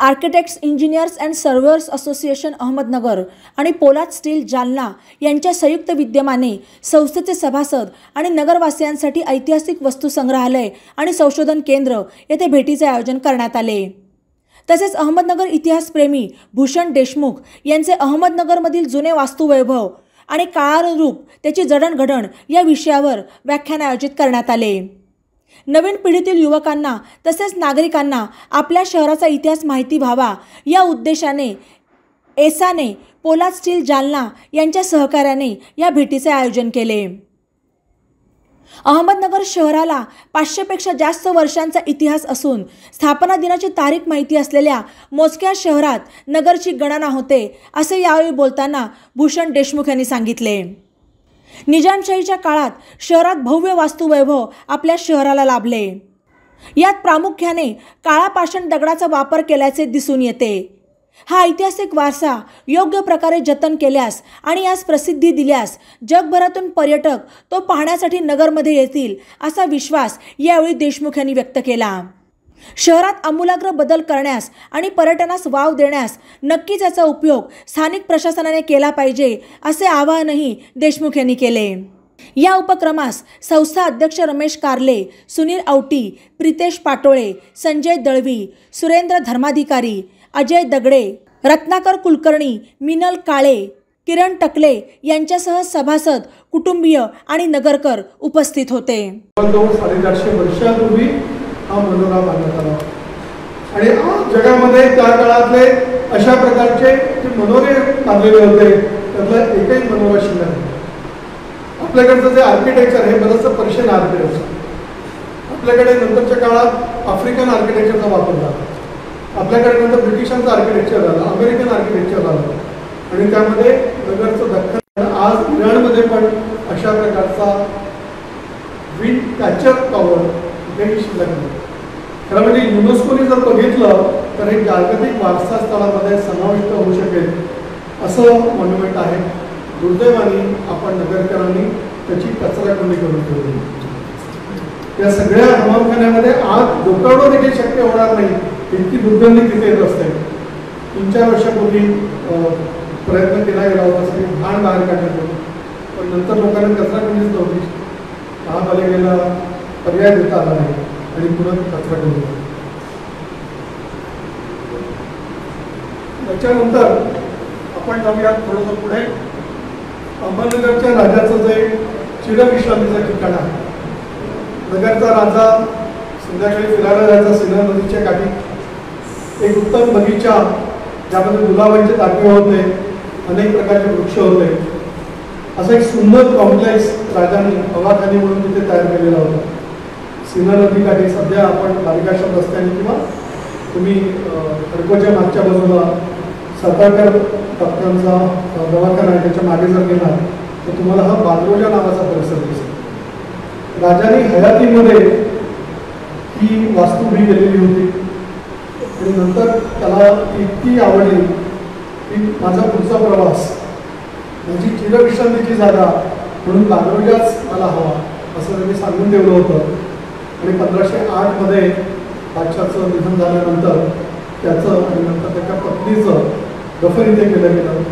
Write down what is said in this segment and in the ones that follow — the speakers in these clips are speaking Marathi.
Architects, engineers and surveyor's association Ahmednagar आणि पोलाद स्टील जालना यांच्या संयुक्त विद्यमाने संस्थेचे सभासद आणि नगरवासियांसाठी ऐतिहासिक वस्तू संग्रहालय आणि संशोधन केंद्र येथे भेटीचे आयोजन करण्यात आले। तसेच अहमदनगर इतिहासप्रेमी भूषण देशमुख यांचे अहमदनगरमधील जुने वास्तुवैभव आणि काळानुरूप त्याची जडणघडण या विषयावर व्याख्यान आयोजित करण्यात आले। नवीन पिढीतील युवकांना तसेच नागरिकांना आपल्या शहराचा इतिहास माहिती व्हावा या उद्देशाने एसाने पोलाद स्टील जालना यांच्या सहकार्याने या भेटीचे आयोजन केले। अहमदनगर शहराला 500 पेक्षा जास्त वर्षांचा इतिहास असून स्थापना दिनाची तारीख माहिती असलेल्या मोजक्या शहरात नगरची गणना होते, असे यावेळी बोलताना भूषण देशमुख यांनी सांगितले। निजामशाहीच्या काळात शहरात भव्य वास्तुवैभव आपल्या शहराला लाभले। यात प्रामुख्याने काळा पाषाण दगडाचा वापर केल्याचे दिसून येते। हा ऐतिहासिक वारसा योग्य प्रकारे जतन केल्यास आणि यास प्रसिद्धी दिल्यास जगभरातून पर्यटक तो पाहण्यासाठी नगरमध्ये येतील, असा विश्वास यावेळी देशमुख यांनी व्यक्त केला। शहरात आमूलाग्र बदल करण्यास आणि पर्यटनास वाव देण्यास नक्कीच याचा उपयोग स्थानिक प्रशासनाने केला पाहिजे, असे आवाहनही देशमुख यांनी केले। या उपक्रमास संस्था अध्यक्ष रमेश कारले, सुनील आवटी, प्रितेश पाटोळे, संजय दळवी, सुरेंद्र धर्माधिकारी, अजय दगडे, रत्नाकर कुलकर्णी, मिनल काळे, किरण टकले यांच्यासह सभासद, कुटुंबीय आणि नगरकर उपस्थित होते। 450 वर्षापूर्वी हा मनोरा बांधण्यात आला आणि आज जगामध्ये त्या काळातले अशा प्रकारचे जे मनोरे बांधलेले होते त्यातला एकही मनोरा शिल्लक नाही। आपल्याकडचं जे आर्किटेक्चर आहे बरंचसं पर्शियन आर्किटेक्चर, आपल्याकडे नंतरच्या काळात आफ्रिकन आर्किटेक्चरचा वापर झाला, आपल्याकडे नंतर ब्रिटिशांचं आर्किटेक्चर झालं, अमेरिकन आर्किटेक्चर झालं आणि त्यामध्ये नगरचं दख्खन, आज इराणमध्ये पण अशा प्रकारचा विंड कॅचर टॉवर शिल्लक नाही। खरं म्हणजे युनेस्कोने जर बघितलं तर हे जागतिक वारसा स्थळामध्ये समाविष्ट होऊ शकेल असं मॉन्युमेंट आहे। दुर्दैवाने आपण नगरकरांनी त्याची कचराकुंडी करून ठेवली। या सगळ्या हमामखान्यामध्ये आज डोकावणं देखील शक्य होणार नाही, इतकी दुर्गंधी तिथे येत असते। 3-4 वर्षापूर्वी प्रयत्न केला गेला होता सगळी घाण बाहेर काढण्याचा, पण नंतर लोकांनी कचराकुंडीच नव्हती, महापालिकेला पर्याय देता आला नाही आणि पुन्हा कचराकुंडी। त्याच्यानंतर आपण जाऊयात थोडंसं पुढे। अहमदनगरच्या राजाचं जे चिरविश्रांतीचं ठिकाण आहे, नगरचा राजा संध्याकाळी फिरायला जायचा सिन्नर नदीच्या काठी। एक उत्तम बगीचा ज्यामध्ये गुलाबांचे ताटे होते, अनेक प्रकारचे वृक्ष होते, असं एक सुंदर कॉम्प्लेक्स राजांनी हवाखाली म्हणून तिथे तयार केलेला होता। सिन्नर नदीकाठी सध्या आपण बालिकाश्रम रस्त्याने किंवा तुम्ही खडकोच्या मागच्या बाजूला सरकारकर डॉक्टरांचा दवाखाना आहे त्याच्या मागे जर गेला तर तुम्हाला हा बादरोजा नावाचा परिसर दिसेल। राजांनी हयातीमध्ये ही वास्तू उभी केलेली होती आणि नंतर त्याला इतकी आवडली की माझा पुढचा प्रवास, माझी चिरविश्रांतीची जागा म्हणून बादरोजाच मला हवा असं त्यांनी सांगून ठेवलं होतं। आणि 1508 मध्ये बादशाहचं निधन झाल्यानंतर त्याचं आणि नंतर त्याच्या पत्नीचं दफन इथे केलं गेलं।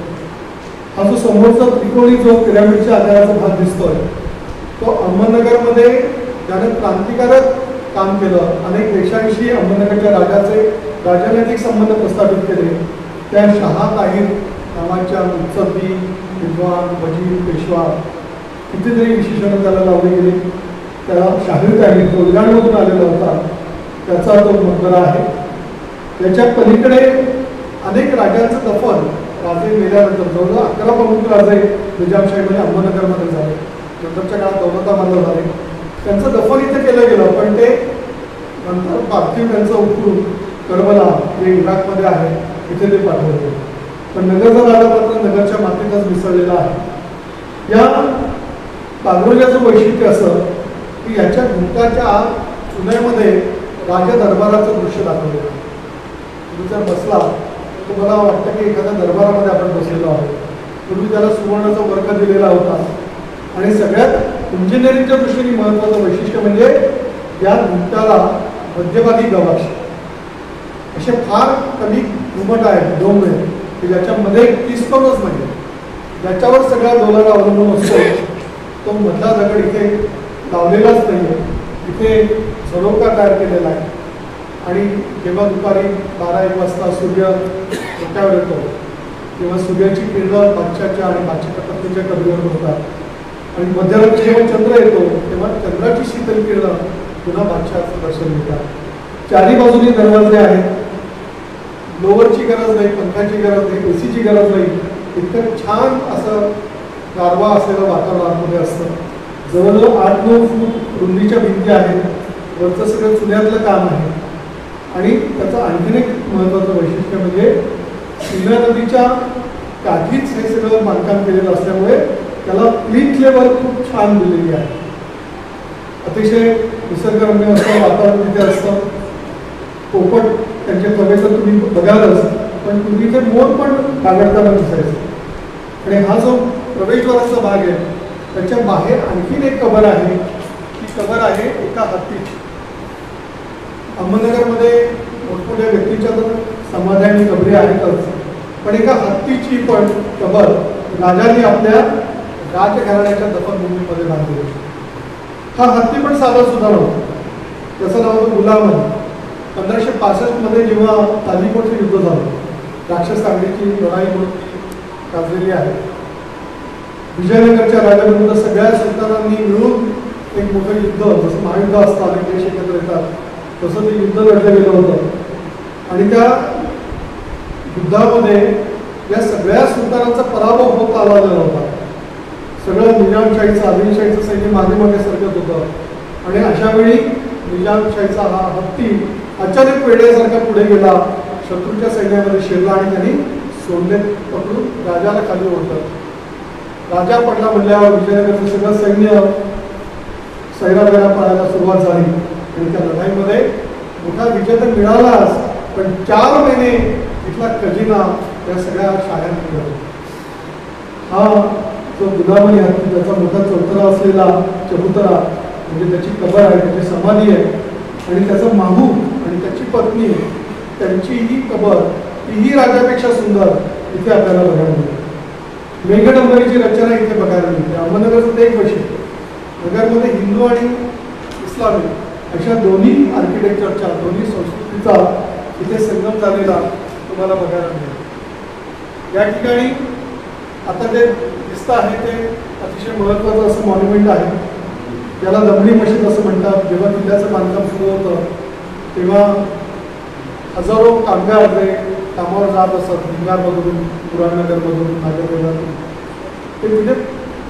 हा जो समोरचा त्रिकोणी जो पिरामिडच्या आकाराचा भाग दिसतोय तो अहमदनगरमध्ये ज्याने क्रांतिकारक काम केलं, अनेक देशांशी अहमदनगरच्या राजनैतिक संबंध प्रस्थापित केले, त्या शहा ताहीर नावाच्या मुत्सद्दी, विद्वान, वजीर, पेशवा कितीतरी विशेषणं त्याला लावली गेली। त्याला शाहीर ताहीर रोजगारमधून आलेला होता, त्याचा तो मकबरा आहे। त्याच्या पलीकडे अनेक राजांचं दफन राजे मेल्यानंतर जवळजवळ 11 प्रमुख राजे निजामशाहीमध्ये अहमदनगरमध्ये झाले, नंतरच्या काळात दौलताबादला झाले, त्यांचं दफन इथे केलं गेलं, पण ते नंतर पार्थिव त्यांचं उठून करबला जे इराकमध्ये आहे तिथे ते पाठवले। पण नगरचा राजा मात्र नगरच्या मातीतच मिसळलेला आहे। या बादरोजाचं वैशिष्ट्य असं की याच्या घुमटाच्या चुन्यामध्ये राजा दरबाराचं दृश्य दाखवलेलं आहे। तुम्ही जर बसला तर मला वाटतं की एखाद्या दरबारामध्ये आपण बसलेलो आहोत। पूर्वी त्याला सुवर्णाचा वर्ग दिलेला होता आणि सगळ्यात इंजिनिअरिंगच्या दृष्टीने महत्त्वाचं वैशिष्ट्य म्हणजे या घुमटाला मध्यभागी गवाक्ष असे फार कमी घुमट आहेत डोंगर की ज्याच्यामध्ये किस्पणच नाही, ज्याच्यावर सगळा डोलारा अवलंबून असतो. तो मधला दगड इथे लावलेलाच नाही आहे, इथे झरोका तयार केलेला आहे. आणि जेव्हा दुपारी 12-1 वाजता सूर्य डोक्यावर येतो तेव्हा सूर्याची किरणं बादशाच्या आणि बादशाच्या पत्नीच्या कबरीवर होतात आणि मध्यरात्री जेव्हा चंद्र येतो तेव्हा चंद्राची शीतल किरणं पुन्हा बादशाचं दर्शन देतात. चारी बाजूनी दरवाजे आहेत, लोवरची गरज नाही, पंखाची गरज नाही, एसीची गरज नाही. इतकं छान असं गारवा असलेलं वातावरण आतमध्ये असतं. जवळजवळ 8-9 फूट रुंदीच्या भिंती आहेत, वरचं सगळं चुन्यातलं काम आहे. आणि त्याचं आणखीन एक महत्त्वाचं वैशिष्ट्य म्हणजे सीना नदीच्या काठीच हे सगळं बांधकाम केलेलं असल्यामुळे त्याला प्लीथ लेवल खूप छान दिलेली आहे. अतिशय निसर्गरम्य असतं वातावरण तिथे असतं. पोपट त्यांचे थवे तर तुम्ही बघालच, पण तुम्ही ते मोर पण कागडताना दिसायचं. आणि हा जो प्रवेशद्वाराचा भाग आहे त्याच्या बाहेर आणखीन एक कबर आहे. ती कबर आहे एका हत्तीची. अहमदनगरमध्ये मोठमोठ्या व्यक्तीच्या तर समाधी आणि कबरी आहेतच, पण एका हत्तीची पण कबर राजांनी आपल्या राजघराण्याच्या दफनभूमीमध्ये बांधली. हा हत्ती पण साधा सुद्धा नव्हता. त्याचं नाव होतं गुलामन. 1565 जेव्हा तालिकोटचं युद्ध झालं, राक्षस तांडीची लढाई म्हणून गाजलेली आहे. विजयनगरच्या राजाविरुद्ध सगळ्या सुलतानांनी मिळून एक मोठं युद्ध, जसं महायुद्ध असतं अनेक देश एकत्र येतात तसं ते युद्ध लढलं गेलं होतं. आणि त्या युद्धामध्ये या सगळ्या सुलतानांचा पराभव होत आलेला होता. सगळं निजामशाहीचं आदिलशाहीचं सैन्य मागे मागे सरकत होतं. आणि अशा वेळी निजामशाहीचा हा हत्ती अचानक वेड्यासारखा पुढे गेला, शत्रूच्या सैन्यामध्ये शिरला आणि त्यांनी सोडले पकडून राजाला खाली ओढलं. राजा पडला म्हणल्यावर विजयनगरचं सगळं सैन्य सैरावैरा पाळायला सुरुवात झाली. आणि त्या लढाईमध्ये मोठा विजय तर मिळालाच, पण 4 महिने इथला खजिना या सगळ्या शाळांनी मिळाला. हा जो गुलामनी हत्ती, त्याचा मोठा चौतरा असलेला चबुतरा म्हणजे त्याची कबर आहे, त्याची समाधी आहे. आणि त्याचा माहू आणि त्याची पत्नी, त्यांची ही कबर तीही राजापेक्षा सुंदर इथे आपल्याला बघायला मिळते. मेघडंबरीची रचना इथे बघायला मिळते. अहमदनगरचं ते एक वैशिष्ट्य. नगरमध्ये हिंदू आणि इस्लामी अशा दोन्ही आर्किटेक्चरच्या, दोन्ही संस्कृतीचा इथे संगम झालेला तुम्हाला बघायला मिळेल. या ठिकाणी आता जे दिसतं आहे ते अतिशय महत्त्वाचं असं मॉन्युमेंट आहे, ज्याला दमडी मशीद असं म्हणतात. जेव्हा किल्ल्याचं बांधकाम सुरू होतं तेव्हा हजारो कामगार जे कामावर जात असत, भिंगारमधून, पुराणनगरमधून, नागरमधून, ते तिथे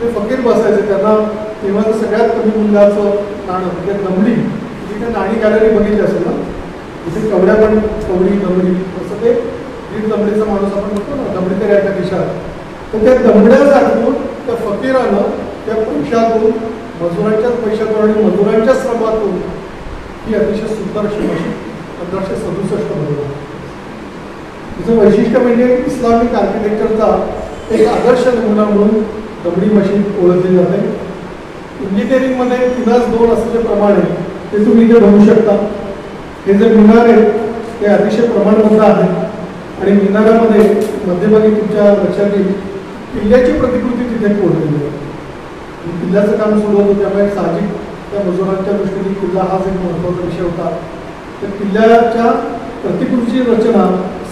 ते फकीर बसायचे. त्यांना तेव्हा सगळ्यात कमी मूल्याचं नाणं म्हणजे दमडी, तिथे नाणी गॅलरी बघितली असेल ना, तिथे कवड्या पण कवडी दमडी असं ते 1.5 दमडीचा माणूस आपण म्हणतो ना, दमडी तरी एका खिशात. तर त्या दमड्या साठवून त्या फकीरानं त्या पैशातून, मजुरांच्याच पैशातून आणि मजुरांच्या श्रमातून ही अतिशय सुंदर अशी मशीद 1567 मध्ये. तिचं वैशिष्ट्य म्हणजे इस्लामिक आर्किटेक्चरचा एक आदर्श नमुना म्हणून दमडी मशीद ओळखली जाते. इंजिनिअरिंगमध्ये 3-2 असल्याप्रमाणे ते तुम्ही इथे बघू शकता. हे जे मिनार आहेत ते अतिशय प्रमाणबद्ध आहेत आणि मिनारामध्ये मध्यभागी तुमच्या लक्षात येईल किल्ल्याची प्रतिकृती तिथे कोरलेली आहे. किल्ल्याचं काम सुरू होतं त्यामुळे साहजिक त्या मजुरांच्या दृष्टीने किल्ला हाच एक महत्त्वाचा विषय होता. तर किल्ल्याच्या प्रतिकृतीची रचना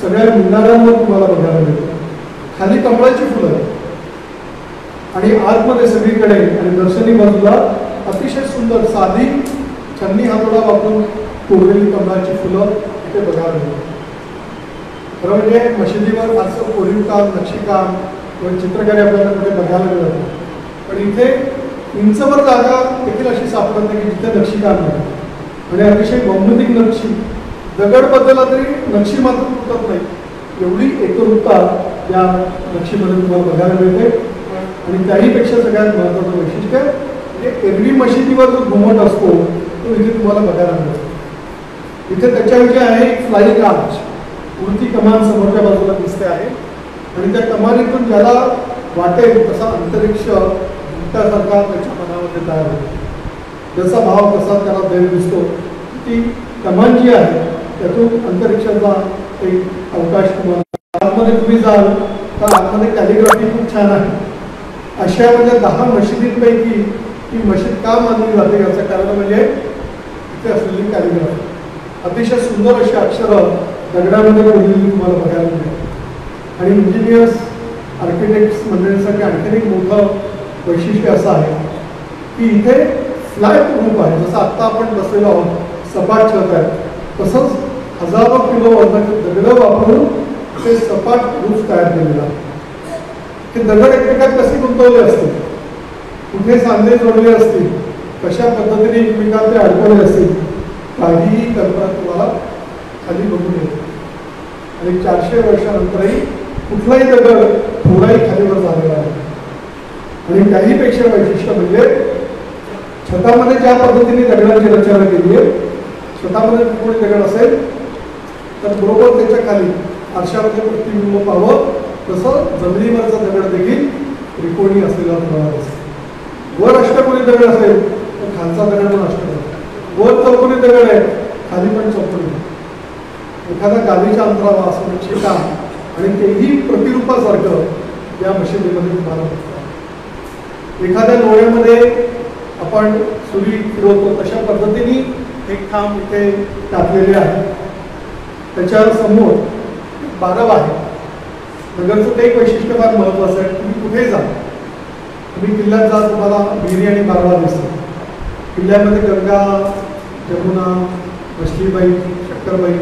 सगळ्या मिनारांवर तुम्हाला बघायला मिळते. खाली कमळाची फुलं आणि आतमध्ये सगळीकडे आणि दर्शनी बाजूला अतिशय सुंदर साधी छन्नी हातोडा वापरून कोरलेली कमळाची फुलं इथे बघायला मिळतात. खरं म्हणजे मशिदीवर असं कोरीव काम, नक्षीकाम किंवा चित्रकारी आपल्याला कुठे बघायला मिळत नाही. पण इथे इंचभर जागा देखील अशी सापडत नाही की जिथे नक्षीकाम नाही. आणि अतिशय भौमितिक नक्षी, दगड बदलला तरी नक्षी मात्र तुटत नाही, एवढी एकरूपता या नक्षीमध्ये तुम्हाला बघायला मिळते. आणि त्याहीपेक्षा सगळ्यात महत्त्वाचं वैशिष्ट्य म्हणजे एरवी मशिदीवर जो घुमट असतो तो इथे तुम्हाला बघायला मिळतो. इथे त्याच्याऐवजी आहे एक फ्लाईंग आर्च, उडती कमान समोरच्या बाजूला दिसते आहे. आणि त्या कमानीतून ज्याला वाटेल तसा अंतरिक्ष भुट्ट्यासारखा त्याच्या मनामध्ये तयार होतो. जसा भाव तसा त्याला देव दिसतो. ती कमान जी आहे त्यातून अंतरिक्षाचा एक अवकाश तुम्हाला आतमध्ये तुम्ही जाल तर आतमध्ये कॅलिग्राफी खूप छान आहे. अशा म्हणजे 10 मशिदींपैकी ही मशीद का मानली जाते याचं कारण म्हणजे इथे असलेली कॅलिग्राफी. अतिशय सुंदर अशी अक्षरं दगडामध्ये कोरलेली तुम्हाला बघायला मिळेल. आणि इंजिनियर्स आर्किटेक्ट्स मंडळींसाठी आणखीन एक मोठं वैशिष्ट्य असं आहे की इथे फ्लॅट रूप आहे. जसं आत्ता आपण बसलेलो आहोत सपाट छत आहे, तसंच हजारो किलो वजनाचे दगडं वापरून ते सपाट रूप तयार केलेलं आहे. ते दगड एकमेकात कसे गुंतवले असतील, कुठे सांधे जोडले असतील, कशा पद्धतीने एकमेकात ते अडकवले असतील, काहीही कल्पना तुम्हाला खाली बघून येते. आणि 400 वर्षानंतरही कुठलाही दगड थोडाही खालीवर झालेला आहे. आणि त्याहीपेक्षा वैशिष्ट्य म्हणजे छतामध्ये ज्या पद्धतीने दगडांची रचना केली आहे, छतामध्ये कोणी दगड असेल तर बरोबर त्याच्या खाली आरशामध्ये प्रतिबिंब पाहावं, तसं जमिनीवरचा दगड देखील त्रिकोणी असलेला प्रभाव असेल. वर अष्टकोनी दगड असेल तर खालचा दगड पण अष्टकोनी, वर चौकोनी दगड आहे खाली पण चौकोनी. एखादा गादीच्या अंतरावा असं छेका आणि तेही प्रतिरूपासारखं या मशिदीमध्ये तुम्हाला बघतो. एखाद्या डोळ्यामध्ये आपण सुरी फिरवतो तशा पद्धतीने एक खांब इथे टाकलेले आहे. त्याच्या समोर बारव आहे. नगरचं ते एक वैशिष्ट्य फार महत्त्वाचं आहे. तुम्ही कुठे जा, तुम्ही किल्ल्यात जा, तुम्हाला विहिरी आणि बारवा दिसतो. किल्ल्यामध्ये गंगा, जमुना, मछलीबाई, शक्करबाई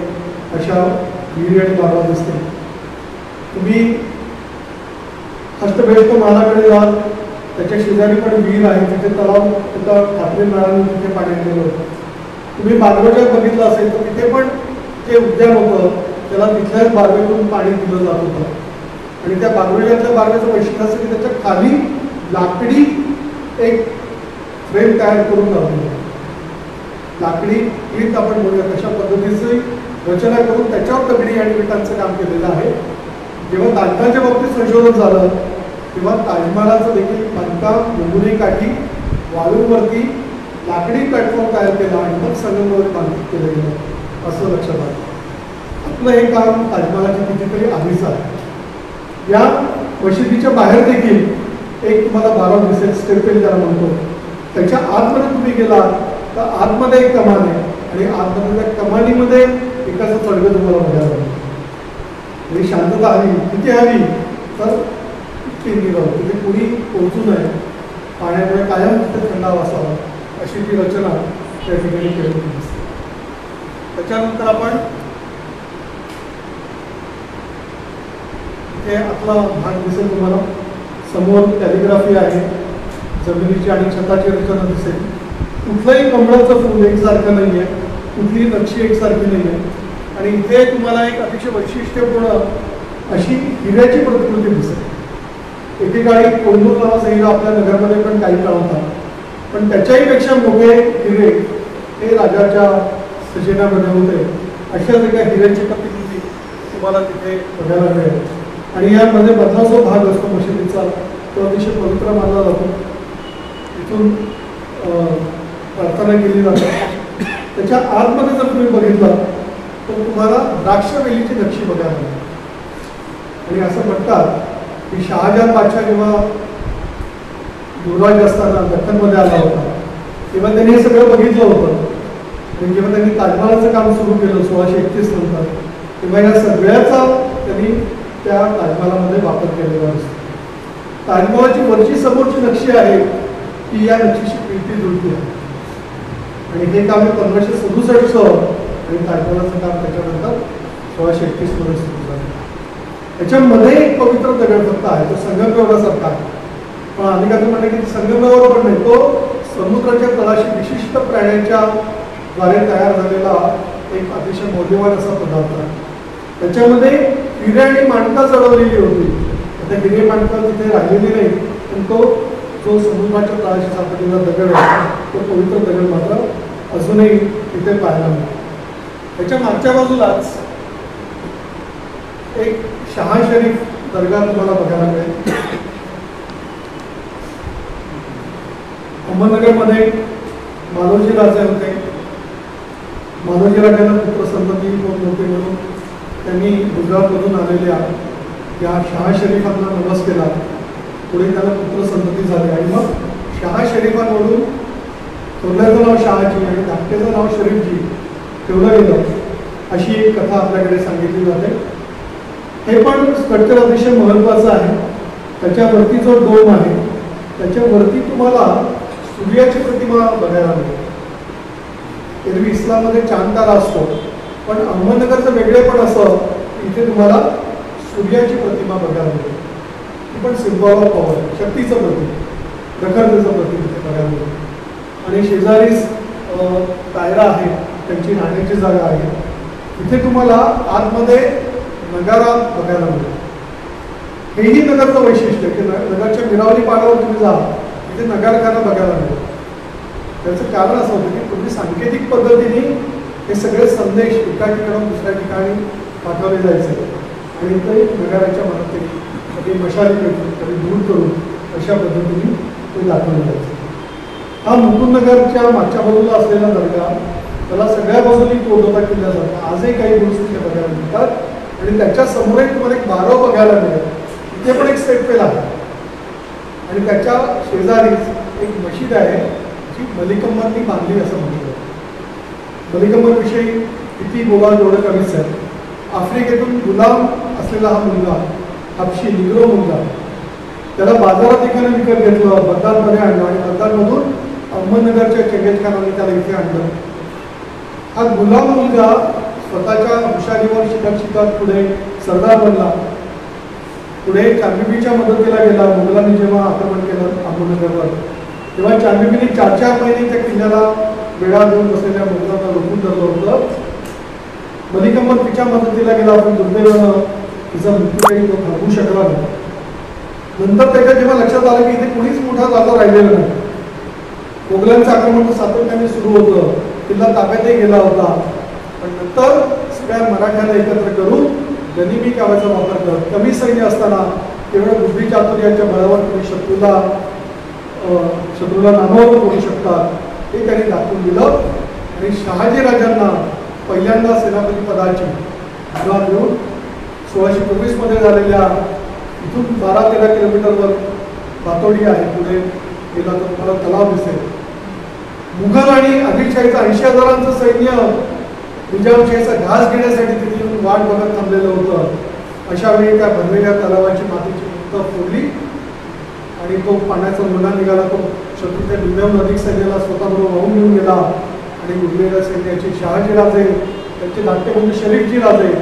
अशा विहिरी आणि बारवा दिसते. तुम्ही हस्तभेद महालाकडे जाल, त्याच्या शेजारी पण विहीर आहे, तिथे तलाव, तिथं ठाकरे मिळाले, तिथे पाणी गेलं होतं. तुम्ही बारवेच्यात बघितलं असेल तर तिथे पण जे उद्यान होतं त्याला तिथल्याच बारवेतून पाणी दिलं जात होतं. आणि त्या बारवेच्यातल्या बारवेचं वैशिष्ट्य असं की त्याच्या खाली लाकडी एक फ्रेम तयार करून लावली, लाकडी ईट आपण बोलूया तशा पद्धतीची रचना करून त्याच्यावर दगडी आणि विटांचं काम केलेलं आहे. जेव्हा ताजमहालच्या बाबतीत संशोधन झालं तेव्हा ताजमहालाचं देखील बांधकाम मुंबई काठी वाळूवरती लाकडी प्लॅटफॉर्म तयार केला आणि मग संगमरवर बांधकाम केलं गेलं असं लक्षात आलं. आपलं हे काम ताजमहालाच्या कितीतरी आधीच आहे. या मशिदीच्या बाहेर देखील एक तुम्हाला बारव दिसेल, स्टेपेल ज्याला म्हणतो. त्याच्या आतमध्ये तुम्ही गेला तर आतमध्ये एक कमान आहे आणि आतमध्ये त्या कमानीमध्ये एकाचं चढगं तुम्हाला बघायला मिळेल. म्हणजे शांतता हवी, किती हवी तर तिथे कुणी पोहोचू नये, पाण्यामुळे कायम तिथे थंडावा असावा अशी ती रचना त्या ठिकाणी केलेली दिसते. त्याच्यानंतर आपण इथे आपला भाग दिसेल तुम्हाला. समोर कॅलिग्राफी आहे, जमिनीची आणि छताची रचना दिसेल. कुठलंही कमळाचं फूल एकसारखं नाही आहे, कुठलीही नक्षी एकसारखी नाही आहे. आणि इथे तुम्हाला एक अतिशय वैशिष्ट्यपूर्ण अशी हिऱ्याची प्रतिकृती दिसेल. एकेकाळी कोंडूर नावाचा हिरा आपल्या नगरमध्ये पण काही काळ होता, पण त्याच्याही पेक्षा मोठे हिरे हे राजाच्या खजिन्यामध्ये होते. अशाच एका हिऱ्याची प्रतिकृती तुम्हाला तिथे बघायला मिळेल. आणि यामध्ये मधला जो भाग असतो मशिदीचा तो अतिशय पवित्र मानला जातो. तिथून प्रार्थना केली जाते. त्याच्या आतमध्ये जर तुम्ही बघितलं तर तुम्हाला द्राक्षवेलीची नक्षी बघायला मिळेल. आणि असं म्हणतात की शहाजहान बादशाह जेव्हा युवराज असताना दख्खनमध्ये आला होता तेव्हा त्यांनी हे सगळं बघितलं होतं. आणि जेव्हा त्यांनी ताजमहालाचं काम सुरू केलं 1631 नंतर, तेव्हा या सगळ्याचा त्यांनी त्या ताजमहालामध्ये वापर केलेला असतो. ताजमहालाची वरची समोरची नक्षी आहे ती या नक्षीशी मिळती जुळती आहे. आणि हे काम 1567 आणि ताजमहालाचं काम त्याच्यानंतर 1631 मध्ये सुरू झालं. त्याच्यामध्ये एक पवित्र दगड फक्त आहे, तो संगमरवरासारखा आहे. पण अनेकांनी म्हटलं की संगमरवर पण नाही, तो समुद्राच्या तळाशी विशिष्ट प्राण्यांच्या द्वारे तयार झालेला एक अतिशय मौल्यवान असा पदार्थ आहे. त्याच्यामध्ये हिरे आणि माणका चढवलेली होती. आता हिरे माणका तिथे राहिलेली नाही, पण तो जो समुद्राच्या तळाशी सापडलेला दगड आहे तो पवित्र दगड मात्र अजूनही तिथे पाहायला मिळतो. त्याच्या मागच्या बाजूलाच एक शहा शरीफ दर्गा तुम्हाला बघायला मिळेल. अहमदनगरमध्ये मालोजी राजे होते. मानोजी राजांना पुत्रसंतती कोण नव्हते म्हणून त्यांनी गुजरातमधून आलेल्या या शहा शरीफांना नमस केला. पुढे त्याला पुत्रसंतती झाली आणि मग शहा शरीफांमधून थोरल्याचं नाव शहाजी आणि धाकट्याचं नाव शरीफजी ठेवलं गेलं, अशी एक कथा आपल्याकडे सांगितली जाते. हे पण स्ट्रक्चर अतिशय महत्त्वाचं आहे. त्याच्यावरती जो डोम आहे त्याच्यावरती तुम्हाला सूर्याची प्रतिमा बघायला मिळते. एरवी इस्लाममध्ये चांदतारा असतो, पण अहमदनगरचं वेगळेपण असं इथे तुम्हाला सूर्याची प्रतिमा बघायला मिळते. ती पण सिम्बॉल ऑफ पॉवर, शक्तीचं प्रतीक, प्रखरतेचं प्रतीक इथे बघायला मिळते. आणि शेजारीच तायरा आहे, त्यांची राहण्याची जागा आहे. इथे तुम्हाला आतमध्ये नगारा बघायला मिळतो. हेही नगरचं वैशिष्ट्य की नगरच्या मिरावली पाडावर तुम्ही जा, इथे नगारखाना बघायला मिळतो. त्याचं कारण असं होतं की पूर्वी सांकेतिक पद्धतीने हे सगळे संदेश एका ठिकाणाहून दुसऱ्या ठिकाणी पाठवले जायचे आणि इथे नगाराच्या मदतीने कधी मशाली पेटून कधी दूर करून अशा पद्धतीने ते दाखवले जायचे. हा मुकुंदनगरच्या मागच्या बाजूला असलेला दर्गा, त्याला सगळ्या बाजूनी तोडोबा केला जातो. आजही काही गोष्टी बघायला मिळतात आणि त्याच्या समोर तुम्हाला एक बारव बघायला मिळेल. इथे पण एक स्टेपवेल आहे आणि त्याच्या शेजारीच एक मशीद आहे जी मलिकम्मदनी बांधली असं म्हटलं. मलिकम्मदविषयी किती बोला तेवढं कमीच आहे. आफ्रिकेतून गुलाम असलेला हा मुलगा, हबशी निग्रो मुलगा, त्याला बाजारात एकाने विकत घेतलं, बगदादमध्ये आणलं आणि बगदादमधून अहमदनगरच्या चंगेजखानाने त्याला इथे आणलं. हा गुलाम मुलगा स्वतःच्या हुशारीवर शिकत शिकत पुढे सरदार बनला. पुढे चांदबिबीच्या मदतीला गेला. मुघलांनी जेव्हा आक्रमण केलं अहमदनगरवर, तेव्हा चांदबिबीने 4-4 महिने त्या किल्ल्याला वेढा देऊन बसलेल्या मुघलांना रोखून धरलं होतं. मलिकम्मद तिच्या मदतीला गेला, पण दुर्दैवानं तिचा मृत्यू काही तो थांबवू शकला नाही. नंतर त्याच्या जेव्हा लक्षात आलं की इथे कुणीच मोठा राजा राहिलेला नाही, मोगलांचं आक्रमण तर सातत्याने सुरू होतं, किल्ला ताब्यातही गेला होता, पण नंतर सगळ्या मराठ्यांना एकत्र करून गनिमी काव्याचा वापर करत कमी सैन्य असताना केवळ बुद्धी चातुर्याच्या बळावर तुम्ही शत्रूला नामावर करू शकतात हे त्यांनी दाखवून दिलं. आणि शहाजी राजांना पहिल्यांदा सेनापती पदाची सुरुवात देऊन 1624 मध्ये झालेल्या इथून 12-13 किलोमीटरवर पातोडी आहे, पुढे गेला तर तुम्हाला तलाव दिसेल. मुघल आणि आदिलशाहीचं 80,000 सैन्य निजामशाहीचा घास घेण्यासाठी तिथे येऊन वाट बघत थांबलेलं होतं. अशा वेळी त्या भरलेल्या तलावाची मातीची भिंत फोडली आणि तो पाण्याचा मुंडा निघाला. तो शत्रूच्या निम्म्याहून अधिक सैन्याला स्वतःबरोबर वाहून घेऊन गेला आणि उरलेल्या सैन्याचे शहाजी राजे, त्यांचे धाकटे बंधू शरीफजी राजे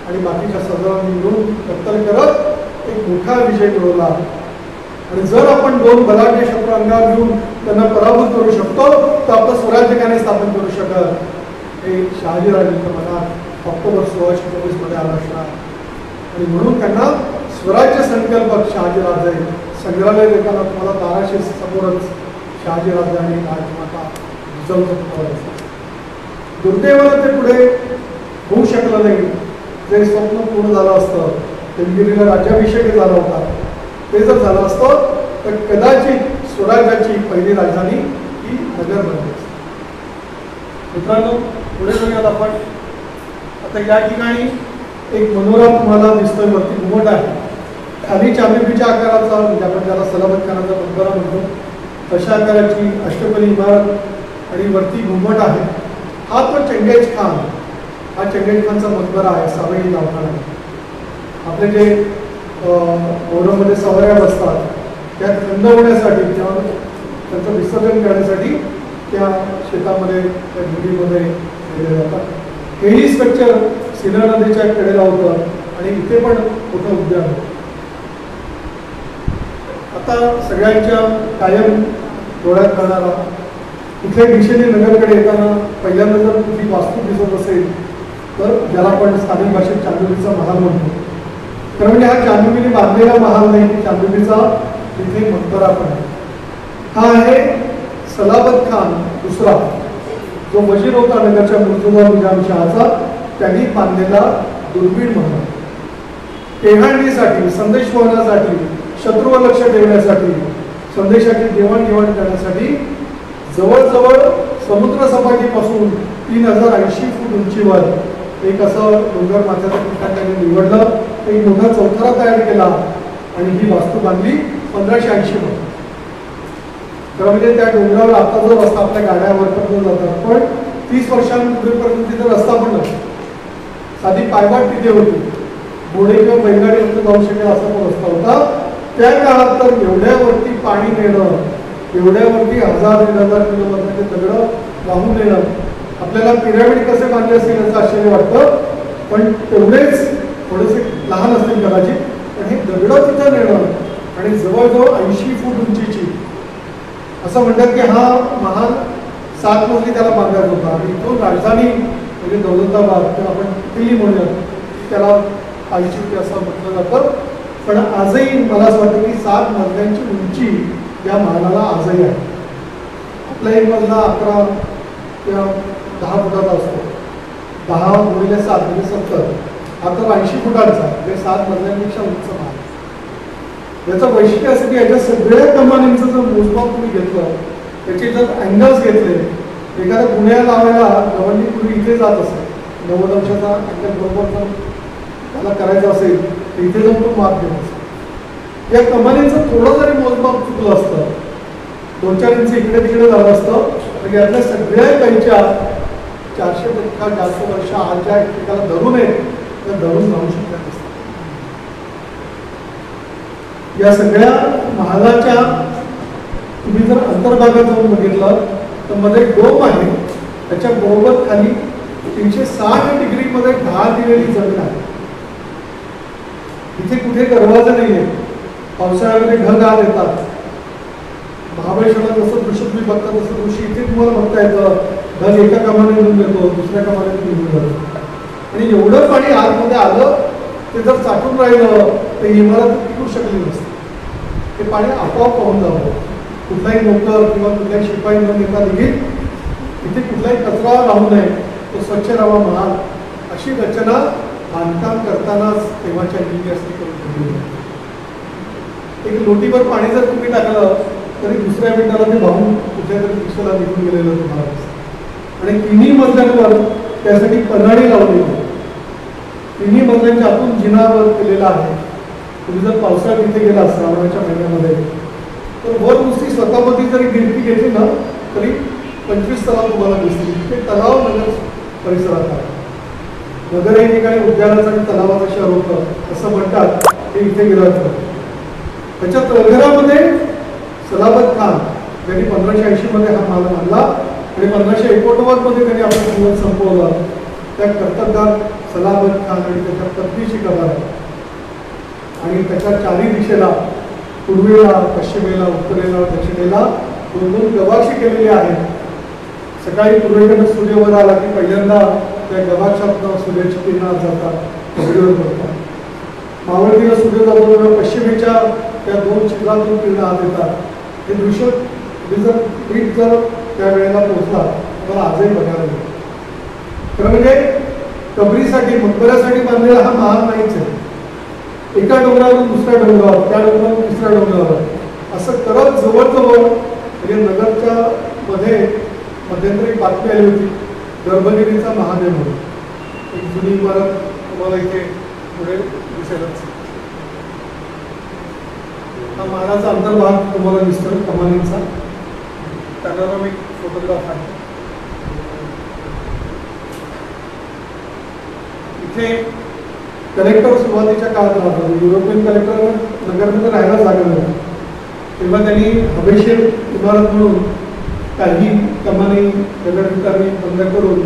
आणि बाकीच्या सरदारांनी मिळून कत्तल करत एक मोठा विजय मिळवला. आणि जर आपण 2 बलाढ्य शत्रू अंगावर घेऊन त्यांना पराभूत करू शकतो तर आपलं स्वराज्य का नाही स्थापन करू शकत, हे शहाजीराजांच्या मनात ऑक्टोबर 1624 मध्ये आलं असणार. आणि म्हणून त्यांना स्वराज्य संकल्पक शहाजीराजे संग्रहालय देताना तुम्हाला दाराशी समोरच शहाजीराजे आणि राजमाता जिजाऊचं दुर्दैवानं ते पुढे होऊ शकलं नाही. जे स्वप्न पूर्ण झालं असतं, देवगिरीला राज्याभिषेक झाला होता, ते जर झालं असतं तर कदाचित स्वराज्याची पहिली राजधानी ही नगर बनली असते. मित्रांनो, पुढे जाऊयात आपण. आता या ठिकाणी एक मनोरा तुम्हाला दिसतोय, वरती घुमट आहे, खाली चांदबिबीच्या आकाराचा, म्हणजे आपण त्याला सलामत खानाचा मकबरा म्हणतो, तशा आकाराची अष्टपदी इमारत आणि वरती घुमट आहे. हा तो चंगेज खान, हा चंगेज खानचा मकबरा आहे, सावई गावठाण आहे. आपले जे औरंगाबादमध्ये सवाऱ्या बसतात त्या थंड होण्यासाठी किंवा त्यांचं विसर्जन करण्यासाठी त्या शेतामध्ये, त्या विहिरीमध्ये केले जातात. हेही स्ट्रक्चर सिन्नर नदीच्या कडेला होतं आणि इथे पण मोठं उद्यान होतं. आता सगळ्यांच्या कायम डोळ्यात करणारा कुठल्या दिशेने नगरकडे येताना पहिल्यांदा जर कुठली वास्तू दिसत असेल तर ज्याला आपण स्थानिक भाषेत चांदबिबीचा महाल म्हणतो. तर म्हणजे हा चांदबिबीने बांधलेला महाल नाही, चांदबिबीचा तिथे मकबरा पण आहे. हा आहे सलाबत खान दुसरा, जो वजीर होता नगरच्या मुर्तुजा निजाम शहाचा, त्यांनी बांधलेला दुर्बीण महल. टेहांडीसाठी, संदेश वहनासाठी, शत्रूवर लक्ष ठेवण्यासाठी, संदेशाची देवाणघेवाण करण्यासाठी जवळजवळ समुद्रसपाटीपासून 3080 फूट उंचीवर एक असं डोंगर माथ्याचं ठिकाण त्यांनी निवडलं, एक मोठा चौथरा तयार केला आणि ही वास्तू बांधली 1580 मध्ये. तर म्हणजे त्या डोंगरावर आता जो रस्ता आपल्या गाड्यावर जातात, पण 30 वर्षांपूर्वीपर्यंत तिथे रस्ता पण नव्हता. साधी पायवाट तिथे होती, घोडे किंवा बैलगाडी जाऊ शकेल असा तो रस्ता होता. त्या काळात तर एवढ्यावरती पाणी नेणं, एवढ्यावरती 1000-1500 किलोमीटरचे दगड वाहून नेणं, आपल्याला पिरॅमिड कसे बांधले असतील याचं आश्चर्य वाटतं, पण तेवढेच थोडेसे लहान असतील कदाचित, पण हे दगडं तिथं नेणं आणि जवळजवळ 80 फूट उंचीची, असं म्हणतात की हा महाल 7 मजली त्याला बांधायचा होता. आणि इथून राजधानी म्हणजे दौलताबाद किंवा आपण दिल्ली म्हणूयात त्याला पाहिजे होती असं म्हटलं जातं. पण आजही मला असं वाटतं की 7 मजल्यांची उंची या महालाला आजही आहे. आपला एक मजला 11 किंवा 10 फुटाचा असतो, 10 गुणिले 7 म्हणजे 70, हा तर 80 फुटांचा, म्हणजे 7 मजल्यांपेक्षा उंच महाल. याचं वैशिष्ट्य असं की याच्या सगळ्या कमानींचं जर मोजमाप तुम्ही घेतलं, त्याचे जर अँगल्स घेतले, एखाद्या गुन्ह्या लावायला गव्हर्नमेंट पूर्वी इथे जात असेल, 90 अंशाचा अँगल बरोबर जर त्याला करायचं असेल तर इथे जाऊन तो माप घेत असेल. या कमानींचं थोडं जरी मोजमाप चुकलं असतं, 2-4 इंच इकडे तिकडे झालं असतं, तर यातल्या सगळ्या कैच्या 400 पेक्षा जास्त वर्ष आज ज्या एकमेकाला धरून आहेत त्या धरून राहू शकतात असतात. या सगळ्या महालाच्या तुम्ही जर अंतर्भागात जाऊन बघितलं तर मध्ये डोम आहे, त्याच्या बरोबर खाली 360 डिग्रीमध्ये ढाळ दिलेली जमीन आहे. इथे कुठे दरवाजा नाही आहे, पावसाळ्यामध्ये ढग येतात. महाबळेश्वरला जसं दृश्य तुम्ही बघता तसं दृश्य इथे तुम्हाला बघता येतं. ढग एका कामाने निघून येतो, दुसऱ्या कामाने निघून जातो. आणि एवढं पाणी आतमध्ये आलं ते जर साठून राहिलं तर इमारत टिकू शकली नसते. ते पाणी आपोआप वाहून जावं. कुठलाही नोकर किंवा कुठल्याही शिपाई न नेता देखील इथे कुठलाही कचरा राहू नये, तो स्वच्छ राहावा महाल, अशी रचना बांधकाम करतानाच तेव्हाच्या इंजिनियर्सनी करून ठेवली. एक लोटीवर पाणी जर तुम्ही टाकलं तरी दुसऱ्या मिनिटाला ते वाहून कुठल्या तरी दिशेला निघून गेलेलं तुम्हाला दिसतं. आणि तिन्ही मजल्यांवर त्यासाठी पन्हाळी लावली होती. तिन्ही मजल्यांच्या आतून जिनावर केलेला आहे. तुम्ही जर पावसाळ्यात तिथे गेला श्रावणाच्या महिन्यामध्ये तर वर नुसती स्वतःमध्ये जरी गिरती घेतली ना तरी 25 तलाव तुम्हाला दिसतील. ते तलाव नगर परिसरात आहे. नगर हे ठिकाणी उद्यानाचं आणि तलावाचं शहर होतं असं म्हणतात. ते इथे गेलं होतं. त्याच्या तळघरामध्ये सलाबत खान ज्यांनी 1580 मध्ये हा महाल बांधला आणि 1589 मध्ये त्यांनी आपलं जीवन संपवलं. त्या कर्तबगार सलाबत खान आणि त्याच्या पत्नीची कबर आहे. आणि त्याच्या चारी दिशेला पूर्वेला, पश्चिमेला, उत्तरेला, दक्षिणेला 2-2 गवाक्षी केलेली आहेत. सकाळी पूर्वेकडे सूर्य वर आला की पहिल्यांदा त्या गवाक्षातनं सूर्याची किरणात जातात, घडीवर पडतात. मावळतीला सूर्य जातो तेव्हा पश्चिमेच्या त्या 2 छिद्रातून किरण आत येतात. हे दृश्य जर नीट जर त्या वेळेला पोहोचला तर आजही बघायला मिळतं. खरं म्हणजे कबरीसाठी, मकबऱ्यासाठी बांधलेला हा महाल नाहीच आहे. एका डोंगरावरून दुसऱ्या डोंगरावर, त्या डोंगरावरून तिसऱ्या डोंगरावर असं करत जवळजवळ म्हणजे नगरच्या मध्ये मध्यंतरी बातमी आली होती गर्भगिरीचा महादेव म्हणून. एक जुनी इमारत तुम्हाला इथे पुढे दिसेलच. हा महालाचा अंतर्भाग तुम्हाला दिसतो कमानींचा. पॅनोरामिक फोटोग्राफ आहे. इथे कलेक्टर सुरुवातीच्या काळात राहतो. युरोपियन कलेक्टर नगरमध्ये राहायला जागा नव्हती, तेव्हा त्यांनी हवेशीर इमारत म्हणून काही कमानी दगडविटांनी बंद करून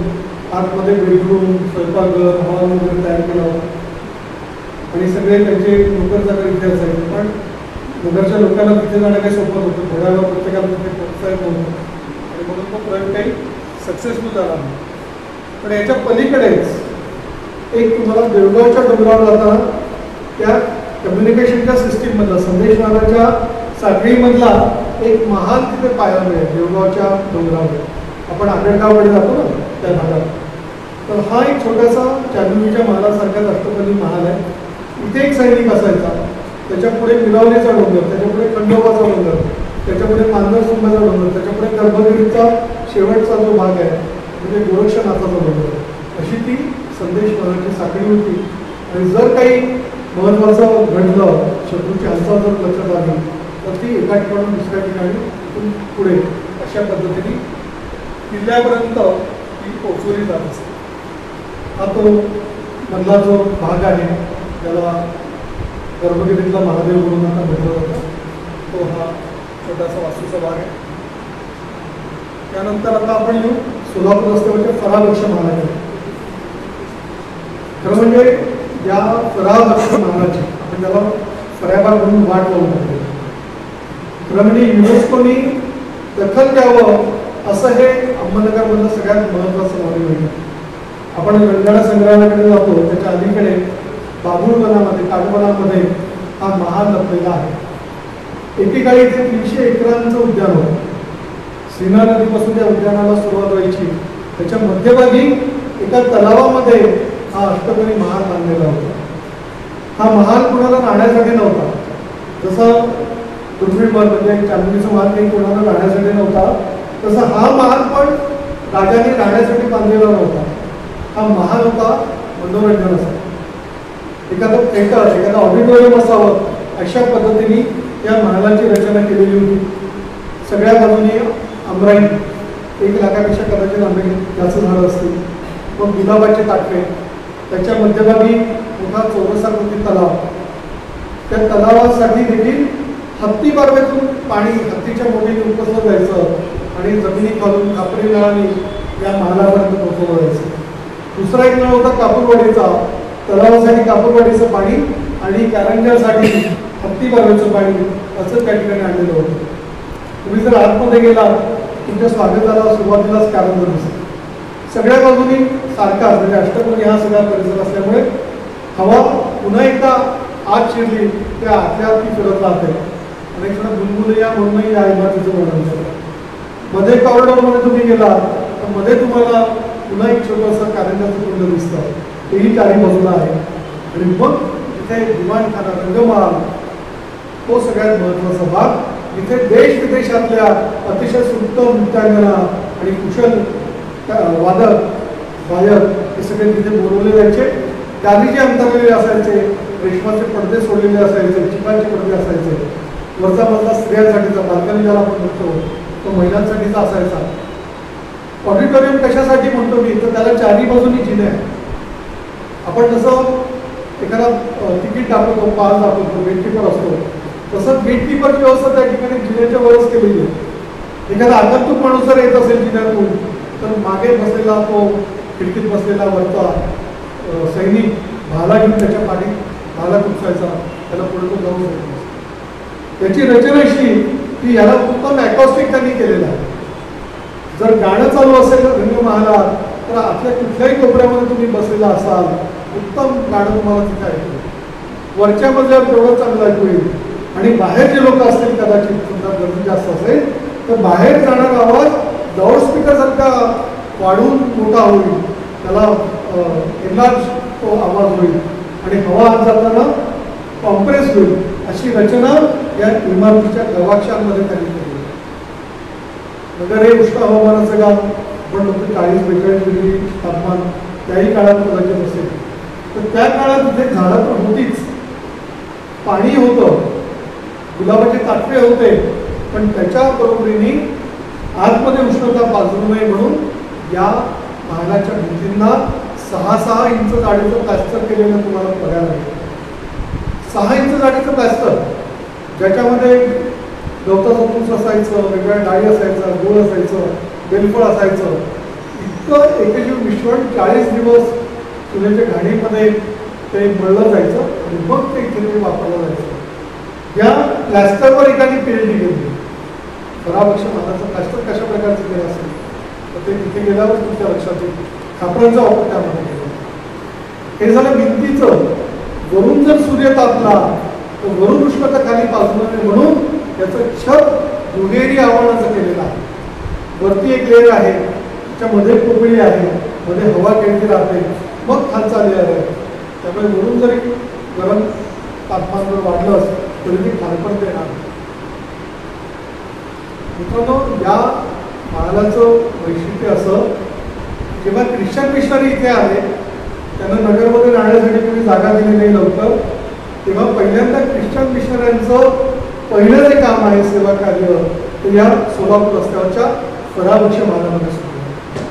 आतमध्ये बेडरूम, स्वयंपाकघर, हॉल वगैरे तयार केला होता. आणि सगळे त्यांचे नोकर चाकर इथे असायचे. पण नगरच्या लोकांना तिथे जाणं काही सोपं होतं. थोड्या वेळा प्रत्येकाला तिथे पोहोचता येत नव्हतं आणि म्हणून तो प्रयोग काही सक्सेसफुल झाला नाही. पण याच्या पलीकडेच एक तुम्हाला देवगावच्या डोंगरावर जाताना त्या कम्युनिकेशनच्या सिस्टीममधला, संदेशवाहनाच्या साखळीमधला एक महाल तिथे पाहायला मिळेल. देवगावच्या डोंगरावर आपण आगरगावकडे जातो ना त्या भागात. तर हा एक छोटासा चांदुरीच्या महालासारखाच अष्टपदी महाल आहे. इथे एक सैनिक असायचा, त्याच्या पुढे मिरावलीचा डोंगर, त्याच्या पुढे खंडोबाचा डोंगर त्याच्यापुढे मांजरसुंबाचा डोंगर, त्याच्यापुढे गर्भगिरीचा शेवटचा जो भाग आहे म्हणजे गोरक्षनाथाचा डोंगर, अशी ती संदेश महाराजांची साखळी होती. आणि जर काही महत्त्वाचं घडलं, शत्रूची हालचाल जर लक्षात आली तर ती एका ठिकाणून दुसऱ्या ठिकाणी तिथून पुढे अशा पद्धतीने किल्ल्यापर्यंत ती पोचवली जात असते. हा तो मधला जो भाग आहे त्याला गर्भगिरीतला महादेव म्हणून आता म्हटलं जातं, तो हा छोटासा वास्तूचा भाग आहे. त्यानंतर आता आपण येऊ सोलापूर रस्त्यावरच्या फराभक्ष महाराज. खरं म्हणजे या फराभक्ष महाराज आपण त्याला फराबाग म्हणून वाट लावून टाकतो. खरं म्हणजे युनेस्कोनी दखल द्यावं असं हे अहमदनगरमधलं सगळ्यात महत्त्वाचं मॉडेल आहे. आपण रणगाडा संग्रहालयाकडे जातो, त्याच्या अलीकडे बाबुळवनामध्ये काटवनामध्ये हा महाल लपलेला आहे. एकेकाळी इथे 300 एकरांचं उद्यान होतं. सीना नदीपासून त्या उद्यानाला सुरुवात व्हायची. त्याच्या मध्यभागी एका तलावामध्ये हा अष्टकोनी महाल बांधलेला होता. हा महाल कोणाला राहण्यासाठी नव्हता, जसं दुर्मिळ महल म्हणजे चांदणीचा महाल काही कोणाला राहण्यासाठी नव्हता, तसं हा महाल पण राजाने राहण्यासाठी बांधलेला नव्हता. हा महाल होता मनोरंजनासाठी. एखादं थिएटर, एखादं ऑडिटोरियम असावं अशा पद्धतीने या महालाची रचना केलेली होती. सगळ्या बाजूनी आमराई, 1 लाखापेक्षा कदाचित आंबे जास्त झाडं असतील, मग गुलाबाचे ताटवे, त्याच्या मध्यभागी मोठा चौरसाकृती तलाव. त्या तलावासाठी देखील हत्ती बारवेतून पाणी हत्तीच्या मोठीने उपसलं जायचं आणि जमिनी खालून कापरी नळाने या महालापर्यंत पोहोचवलं जायचं. दुसरा एक नळ होता कापूरवाडीचा, तलावासाठी कापूरवाडीचं पाणी आणि कारंजासाठी हत्ती बारवेचं पाणी असं त्या ठिकाणी आणलेलं होतं. तुम्ही जर आतमध्ये गेला तुमच्या स्वागताला सुरुवातीलाच कारंजा दिसतं. सगळ्या बाजूनी सारखा म्हणजे अष्टकोनी हा सगळा परिसर असल्यामुळे हवा पुन्हा एकदा आत शिरली त्या आतल्या ती फिरत राहते. अनेक जण बुलबुलया म्हणूनही या इमारतीचं वर्णन करतात. मध्ये कॉरिडॉरमध्ये तुम्ही गेला तर मध्ये तुम्हाला पुन्हा एक छोटंसं कारंजाचं कुंड दिसतं, तेही चारी बाजूला आहे. आणि मग इथे दिवाणखाना, रंगमहाल, तो सगळ्यात महत्त्वाचा भाग. इथे देश विदेशातल्या अतिशय सुत्तम नृत्यांगना आणि कुशल वादक गायक हे सगळे तिथे बोलवले जायचे. गादीचे अंतरलेले असायचे, रेशमाचे पडदे सोडलेले असायचे, चिकाचे पडदे असायचे. वरचा मजला स्त्रियांसाठीचा, बाल्कनी ज्याला आपण म्हणतो तो महिलांसाठीचा असायचा. ऑडिटोरियम कशासाठी म्हणतो मी तर त्याला चारी बाजूनी जिने आहे. आपण जसं एखादा तिकीट दाखवतो, पास दाखवतो, गेटकीपर असतो, तसं गेटकीपरची व्यवस्था त्या ठिकाणी जिन्याच्या वरच केलेली आहे. एखादा आगंतुक माणूस जर येत असेल जिन्यातून तर मागे बसलेला तो खिडकीत बसलेला वरचा सैनिक भाला घेऊन त्याच्या पाठी भाला खुपसायचा, त्याला पुढे तो जाऊ शकतो. त्याची रचना अशी की याला उत्तम ॲकॉस्टिक त्यांनी केलेलं आहे. जर गाणं चालू असेल रंगमहालात तर आतल्या कुठल्याही कोपऱ्यामध्ये तुम्ही बसलेला असाल, उत्तम गाणं तुम्हाला तिथे ऐकू. वरच्या मजल्यावर तेवढं चांगलं ऐकू येईल. आणि बाहेर जे लोक असतील कदाचित समजा गर्दी जास्त असेल तर बाहेर जाणारा आवाज लाऊडस्पीकर सारखा वाढून मोठा होईल, त्याला एनलार्ज तो आवाज होईल आणि हवा आत जाताना कॉम्प्रेस होईल. अशी रचना या इमारतीच्या गवाक्षांमध्ये त्यांनी केली. नगर हे उष्ण हवामानाचं गाव, पण फक्त 40-42 डिग्री तापमान त्याही काळात कदाचित असेल. तर त्या काळात तिथे झाडं तर होतीच, पाणी होतं, गुलाबाचे ताटवे होते, पण त्याच्या बरोबरीने आतमध्ये उष्णता पाजू नये म्हणून या महालाच्या भिंतींना 6-6 इंच जाडीचं प्लास्टर केलेलं तुम्हाला बघायला मिळेल. 6 इंच जाडीचं प्लास्टर, ज्याच्यामध्ये गवताचं तूस असायचं, वेगवेगळ्या डाळी असायचा, गूळ असायचं, बेलफळ असायचं. इतकं एकजीव मिश्रण 40 दिवस चुलीच्या घाणीमध्ये ते मळलं जायचं आणि मग ते इथे ते वापरलं जायचं. या प्लॅस्टरवर एकाने पीएचडी केली. फराभक्ष महालाचं प्लॅस्टर कशा प्रकारचं केलं असेल तर ते तिथे गेल्यावर तुमच्या लक्षात येईल. खापरांचा वापर त्यामध्ये केला. हे झालं भिंतीचं. वरून जर सूर्य तापला तर वरून उष्णता खाली पाजू नये म्हणून याचं छत दुहेरी आवरणाचं केलेलं आहे. वरती एक लेअर आहे, त्याच्यामध्ये पोकळी आहे, मध्ये हवा खेळती राहते, मग खालचा लेअर आहे. त्यामुळे वरून जरी गरम तापमान जर वाढलं तरी ते खालपर्यंत येणार. मित्रांनो, या महालाचं वैशिष्ट्य असं, जेव्हा ख्रिश्चन मिशनरी इथे आले, त्यांना नगरमध्ये राहण्यासाठी कोणी जागा दिली नाही लवकर, तेव्हा पहिल्यांदा ख्रिश्चन मिशनऱ्यांचं पहिलं जे काम आहे सेवा कार्य, ते या सोलापूर रस्त्यावरच्या फरावृक्ष महालामध्ये सुरू आहे.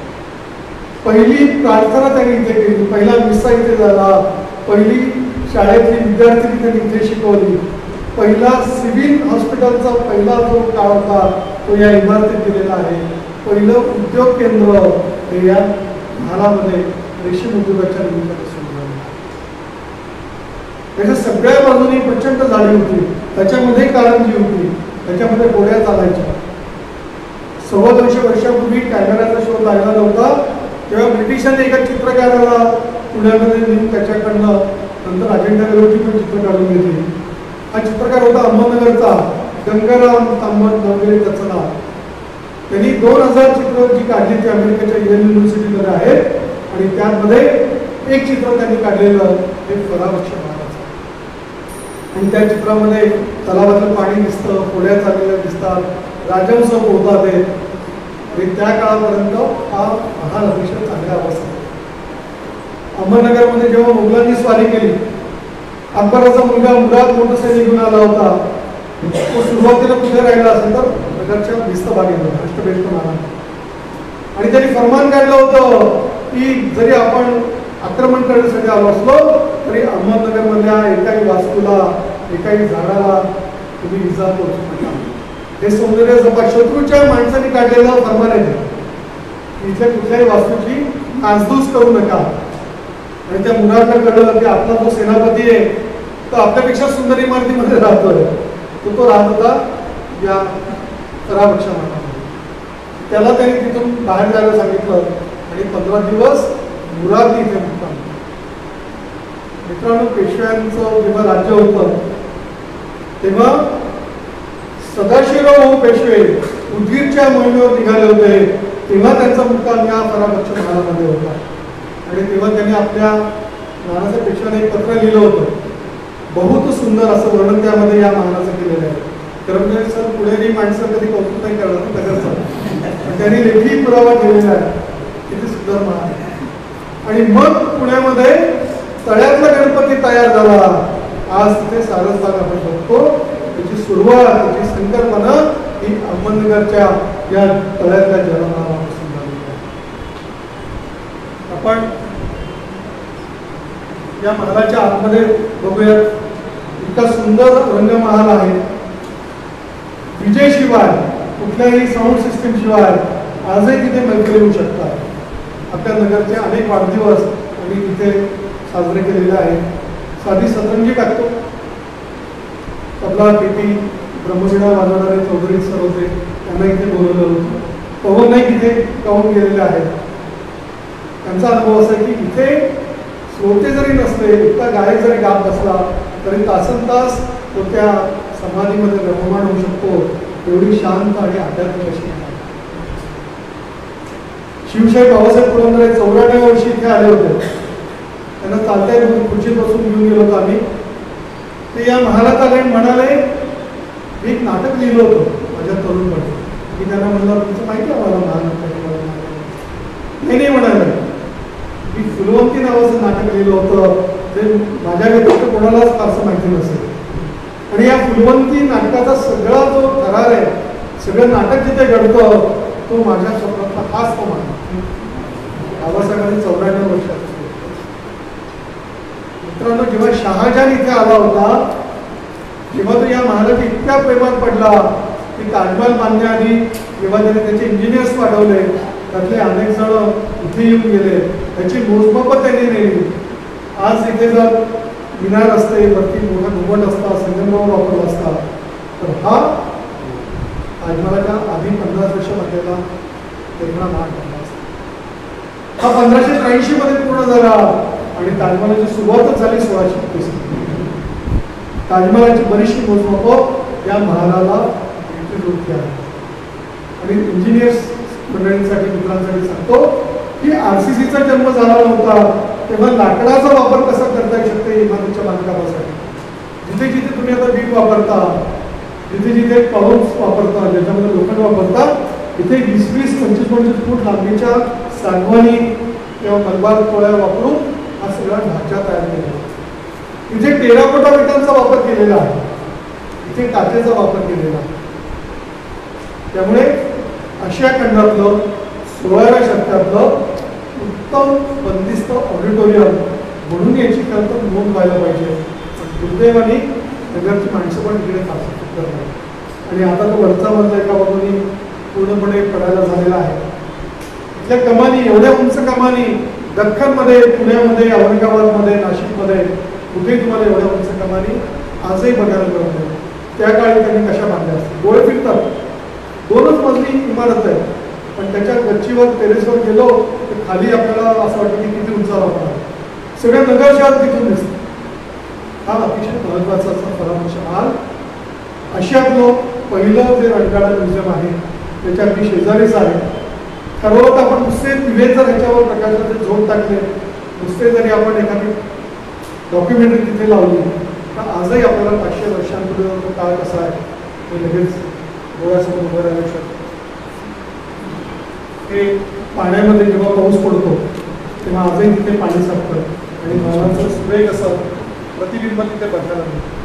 पहिली प्रार्थना त्यांनी इथे केली, पहिला मिस्सा इथे झाला, पहिली शाळेतली विद्यार्थी त्यांनी इथे शिकवली, पहिला सिव्हिल हॉस्पिटलचा पहिला जो काळ होता तो या इमारतीत दिलेला आहे. पहिलं उद्योग केंद्र हे या महालामध्ये रेशीम उद्योगाच्या निमित्ताने सुरू झालं. त्याच्या सगळ्या बाजूनी प्रचंड झाडी होती, त्याच्यामध्ये कारंजी होती, त्याच्यामध्ये गोड्या चालायच्या. 250 वर्षापूर्वी कॅमेराचा शोध लागला नव्हता, तेव्हा ब्रिटिशांनी एका चित्रकाराला पुण्यामध्ये नेऊन त्याच्याकडनं नंतर अजिंठा वेरूळची पण चित्र काढून घेतली. हा चित्रकार होता अहमदनगरचा गंगाराम तांबट नवगिरे त्याचं नाव. त्यांनी 2000 चित्र जी काढली ती अमेरिकेच्या येल युनिव्हर्सिटीमध्ये आहेत, आणि त्यामध्ये एक चित्र त्यांनी काढलेलं हे फरावृक्ष महालाचं. आणि त्या चित्रामध्ये तलावातलं पाणी दिसतं, होड्या चाललेल्या दिसतात, राजहंस पोहतात आहेत. आणि त्या काळापर्यंत हा महाल अतिशय चांगल्या अवस्थेत. अहमदनगरमध्ये जेव्हा मुघलांनी स्वारी केली, अकबराचा मुलगा मुराद मोठं सैनिक घेऊन आला होता. तो सुरुवातीला कुठे राहिला असेल तर नगरच्या भिस्त भागेत अष्टबेष्ट महाल. आणि त्यांनी फरमान काढलं होतं की जरी आपण आक्रमण करण्यासाठी आलो असलो तरी अहमदनगरमधल्या एकाही वास्तूला, एकाही झाडाला तुम्ही इजा पोहोचू नका. हे सौंदर्य जपा. शत्रूच्या माणसाने काढलेलं फरमान आहे, इथल्या कुठल्याही वास्तूची नासधूस करू नका. आणि त्या मुलाला कळलं की आपला जो सेनापती आहे तो आपल्यापेक्षा सुंदर इमारतीमध्ये राहतोय, तो राहत होता या फरावृक्ष महालामध्ये. त्याला त्यांनी तिथून बाहेर जायला सांगितलं आणि 15 दिवस मुराद इथे मुक्काम. मित्रांनो, पेशव्यांचं जेव्हा राज्य होतं तेव्हा सदाशिवराव पेशवे उदगीरच्या मोहिमेवर निघाले होते, तेव्हा त्यांचा मुक्काम या फरावृक्ष महालामध्ये होता. आणि तेव्हा त्यांनी आपल्या नानासाहेब पेशव्यांना एक पत्र लिहिलं होतं. बहुत सुंदर असं वर्णन त्यामध्ये या महालाचं केलेलं आहे. कर्मचारी सर पुणेरी माणसं कधी कौतुक नाही करणार नगरचं, त्यांनी लेखी पुरावा ठेवलेला आहे. किती सुंदर महाल. आणि मग पुण्यामध्ये तळ्यातला गणपती तयार झाला. आज तिथे सारसबाग आपण बघतो. त्याची सुरुवात, त्याची संकल्पना ही अहमदनगरच्या या तळ्यातल्या जलमार्गापासून झालेली आहे. आपण या महालाच्या आतमध्ये बघूयात. इतका सुंदर रंगमहाल आहे. विजेशिवाय, कुठल्याही साऊंड सिस्टीम शिवाय आजही तिथे मैत्री होऊ शकतात. आपल्या नगरचे अनेक वाढदिवस आम्ही तिथे साजरे केलेले आहेत. साधी सतरंजी टाकतो. तबला, पेटी, ब्रह्मवीणा वाजवणारे चौधरी सर होते, त्यांना इथे बोलवलं होतं. पवन नाईक इथे गाऊन गेलेले आहेत. त्यांचा अनुभव असा की इथे श्रोते जरी नसले, इतका गायक जरी गात बसला तरी तासनतास तो त्या समाधीमध्ये रममाण होऊ शकतो. एवढी शांत आणि आध्यात्मिक अशी. शिवशाही बाबासाहेब पुरंदरे 94 वर्षी इथे आले होते. त्यांना चालत्या खुर्चीत बसून घेऊन गेलो होतो आम्ही. ते या महालात आले आणि म्हणाले, मी एक नाटक लिहिलं होतं माझ्या तरुणपणी. मी त्यांना म्हणलं, तुमचं माहिती आहे मला महानाटक? नाही म्हणाले, मी फुलवंती नावाचं नाटक लिहिलं होतं, ते माझ्या व्यतिरिक्त कोणालाच फारसं माहिती नसेल. आणि या फुलवंती नाटकाचा सगळा जो थरार आहे, सगळं नाटक जिथे घडतं तो माझ्या स्वप्नातला हाच तो मानतो. बाबासाहेबांनी 94 वर्षाचा. मित्रांनो, जेव्हा शहाजहान इथे आला होता तेव्हा तो या महालाच्या इतक्या प्रेमात पडला की ताजमहल बांधण्याआधी जेव्हा त्याने त्याचे इंजिनियर्स पाठवले, त्यातले अनेक जण इथे येऊन गेले, त्याची मोजमाप त्यांनी नेली. आज इथे जर मिनार असते, वरती मोठा घुमट असता, संगमरवर वापरला असता, तर हा ताजमहालाच्या आधी 50 वर्ष लागलेला तेवढा भाग झाला असता. हा 1583 मध्ये पूर्ण झाला आणि ताजमहालाची सुरुवातच झाली 1631. ताजमहालाची बरीचशी मोजमाप या महालाला होती आहे. आणि इंजिनियर्स मंडळींसाठी, मित्रांसाठी सांगतो की RCCचा जन्म झाला नव्हता तेव्हा लाकडाचा वापर कसा करता येऊ शकते इमारतीच्या बांधकामासाठी. जिथे जिथे तुम्ही आता वीट वापरता, जिथे जिथे कॉलम्स वापरतात, ज्याच्यामध्ये लोखंड वापरतात, इथे 20-25 फूट लांबीच्या सागवानी किंवा मलबार कोळ्या वापरून हा सगळा ढाचा तयार केलेला. इथे टेराकोटा विटांचा वापर केलेला आहे, इथे काचेचा वापर केलेला आहे. त्यामुळे आशिया खंडातलं 16व्या शतकातलं उत्तम बंदिस्त ऑडिटोरियम म्हणून याची खरं तर नोंद व्हायला पाहिजे. दुर्दैवाने नगरची माणसं पण तिकडे खास आणि आता तो वरचा मजला एका बाजूनी पूर्णपणे पडायला झालेला आहे. इथल्या कमानी, एवढ्या उंच कमानी दख्खनमध्ये, पुण्यामध्ये, औरंगाबादमध्ये, नाशिकमध्ये कुठेही तुम्हाला एवढ्या उंच कमानी आजही बघायला मिळत नाही. त्या काळी त्यांनी कशा बांधल्या असतील. डोळे फिरतात. 2च मजली इमारत आहे, पण त्याच्या गच्चीवर टेरेसवर गेलो तर खाली आपल्याला असं वाटतं की किती उंचावर आपण आहे. सगळ्या नगर शहर तिथून दिसतं. हा अतिशय महत्त्वाचा असा परामर्श महाल आशियातलं पहिलं जे रणगाडा म्युझियम आहे त्याच्या अगदी शेजारीच आहे. ठरवत आपण नुसते दिवे जर ह्याच्यावर प्रकाशाचे झोप टाकले, नुसते जरी आपण एखादी डॉक्युमेंटरी तिथे लावली तर आजही आपल्याला 500 वर्षांपूर्वी तो काळ कसा आहे हे लगेच डोळ्यासमोर उभं राहू शकतो. हे पाण्यामध्ये जेव्हा पाऊस पडतो तेव्हा आजही तिथे पाणी साठतं आणि महालाचं सुरेख असं प्रतिबिंब तिथे बघायला मिळतं.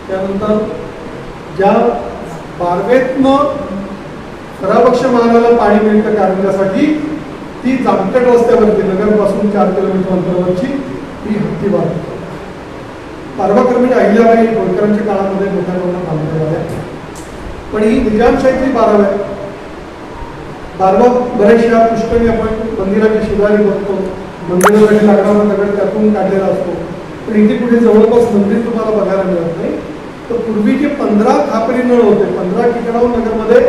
त्यानंतर ज्या बारवेतनं खराबक्ष महालाला पाणी मिळतं कारंजासाठी ती जामखेड रस्त्यावरती नगरपासून 4 किलोमीटर अंतरावरची ही हत्ती बार. पारवाक्रमी अहिल्याबाई होळकरांच्या काळामध्ये मोठ्या प्रमाणात बांधल्या झाल्या, पण ही निजामशाहीची बारव आहे. बारवा बऱ्याचशा पुष्कळी आपण मंदिराच्या शेजारी बघतो, मंदिरासाठी लागणारा दगड त्यातून काढलेला असतो, पण इथे कुठे जवळपास मंदिर तुम्हाला बघायला मिळत नाही. तर पूर्वी जे 15 खापरी नळ होते, 15 ठिकाणाहून नगरमध्ये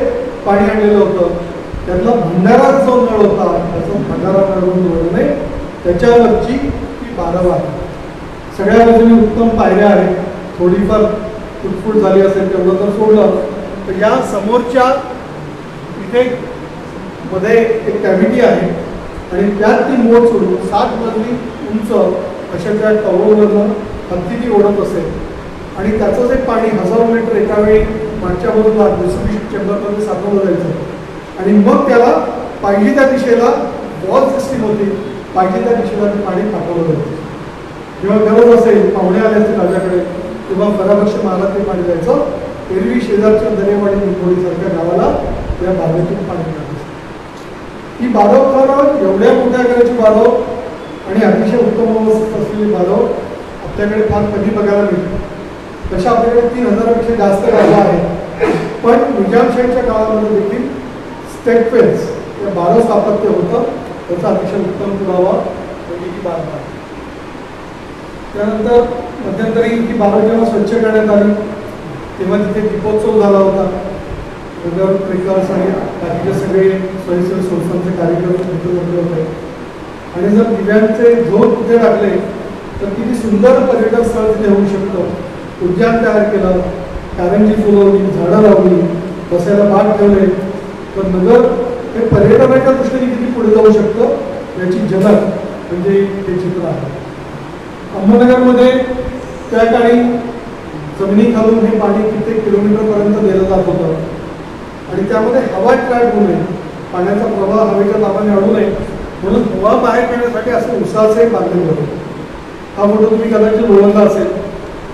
पाणी आणलेलं होतं, त्यातला भंडारा जो नळ होता त्याचा भंडारा नळ म्हणून नाही, त्याच्यावरची ती बारव आहे. सगळ्या बाजूने उत्तम पायऱ्या आहेत. थोडीफार फुटफूट झाली असेल तेवढं तर सोडलं तर या समोरच्या इथे मध्ये एक कॅव्हिटी आहे आणि त्यात ती मोड सोडून 7 मजली उंच अशा त्या टॉवरवरनं हत्ती ती ओढत असेल आणि त्याचं जे पाणी 1000 लिटर एका वेळी मागच्या बाजूला डिस्ट्रिब्युशन चेंबरमध्ये साठवलं जायचं आणि मग त्याला पाहिजे त्या दिशेला वॉल सिस्टीम होती, पाहिजे त्या दिशेला ते पाणी पाठवलं जायचं. जेव्हा गरज असेल, पाहुणे आले असतील माझ्याकडे, तेव्हा पराभक्ष महालात ते पाणी जायचं. एरवी शेजारच्या दरेवाडी निंबोडीसारख्या गावाला या बारवेतून पाणी मिळालं. ही बारव खरं एवढ्या मोठ्या आकाराची बारव आणि अतिशय उत्तम अवस्थेत असलेली बारव आपल्याकडे फार कधी बघायला मिळते. तशा आपल्याकडे 3000पेक्षा जास्त गावं आहेत, पण निजामशाहीच्या काळामध्ये देखील स्टेटवेल्स या बारव स्थापत्य होतं, त्याचा अतिशय उत्तम पुरावा म्हणजे ही बारव आहे. त्यानंतर मध्यंतरी ही बारव जेव्हा स्वच्छ करण्यात आली तेव्हा तिथे दीपोत्सव झाला होता. नगर ट्रेकर्स आणि बाकीचे सगळे स्वयंसेवी संस्थांचे कार्यक्रम तिथे जमले होते आणि जर दिव्यांचे झोत तिथे टाकले तर किती सुंदर पर्यटन स्थळ तिथे होऊ शकतं. उद्यान तयार केलं, कारंजी फुलवली, झाडं लावली, बसायला बाग ठेवले, तर नगर हे पर्यटनाच्या दृष्टीने किती पुढे जाऊ शकतं याची झलक म्हणजे हे चित्र आहे. अहमदनगरमध्ये त्या काळी जमिनी खालून हे पाणी कित्येक किलोमीटरपर्यंत दिलं जात होतं आणि त्यामध्ये हवा ट्रॅप होऊ नये, पाण्याचा प्रवाह हवेच्या दाबाने अडू नये म्हणून हवा बाहेर काढण्यासाठी असे उसाचे बांधले होते. हा फोटो तुम्ही कदाचित ओळखला असेल.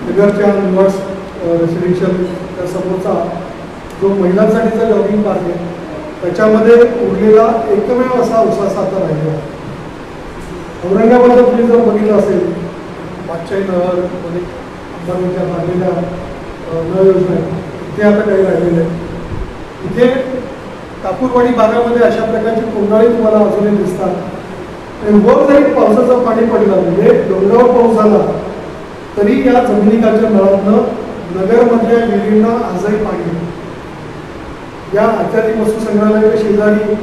नगरच्या निवास रेसिडेन्शियल त्या समोरचा जो महिलांसाठीचा जॉगिंग पार्क आहे त्याच्यामध्ये उरलेला एकमेव असा उसाचा आता राहिला. औरंगाबादला तुम्ही जर बघितलं असेल, मागच्या नहर अंबानीच्या बांधलेल्या नळ योजना इथे आता काही राहिलेले आहे. इथे कापूरवाडी भागामध्ये अशा प्रकारची कोंडाळी तुम्हाला अजूनही दिसतात आणि वर जरी पावसाचं पाणी पडलं म्हणजे डोंगरावर पाऊस झाला तरी या जमिनीकाच्या नळातनं नगरमधल्या विहिरींना आजही पाणी मिळतं. या अत्याधिक वस्तू संग्रहालयाच्या शेजारी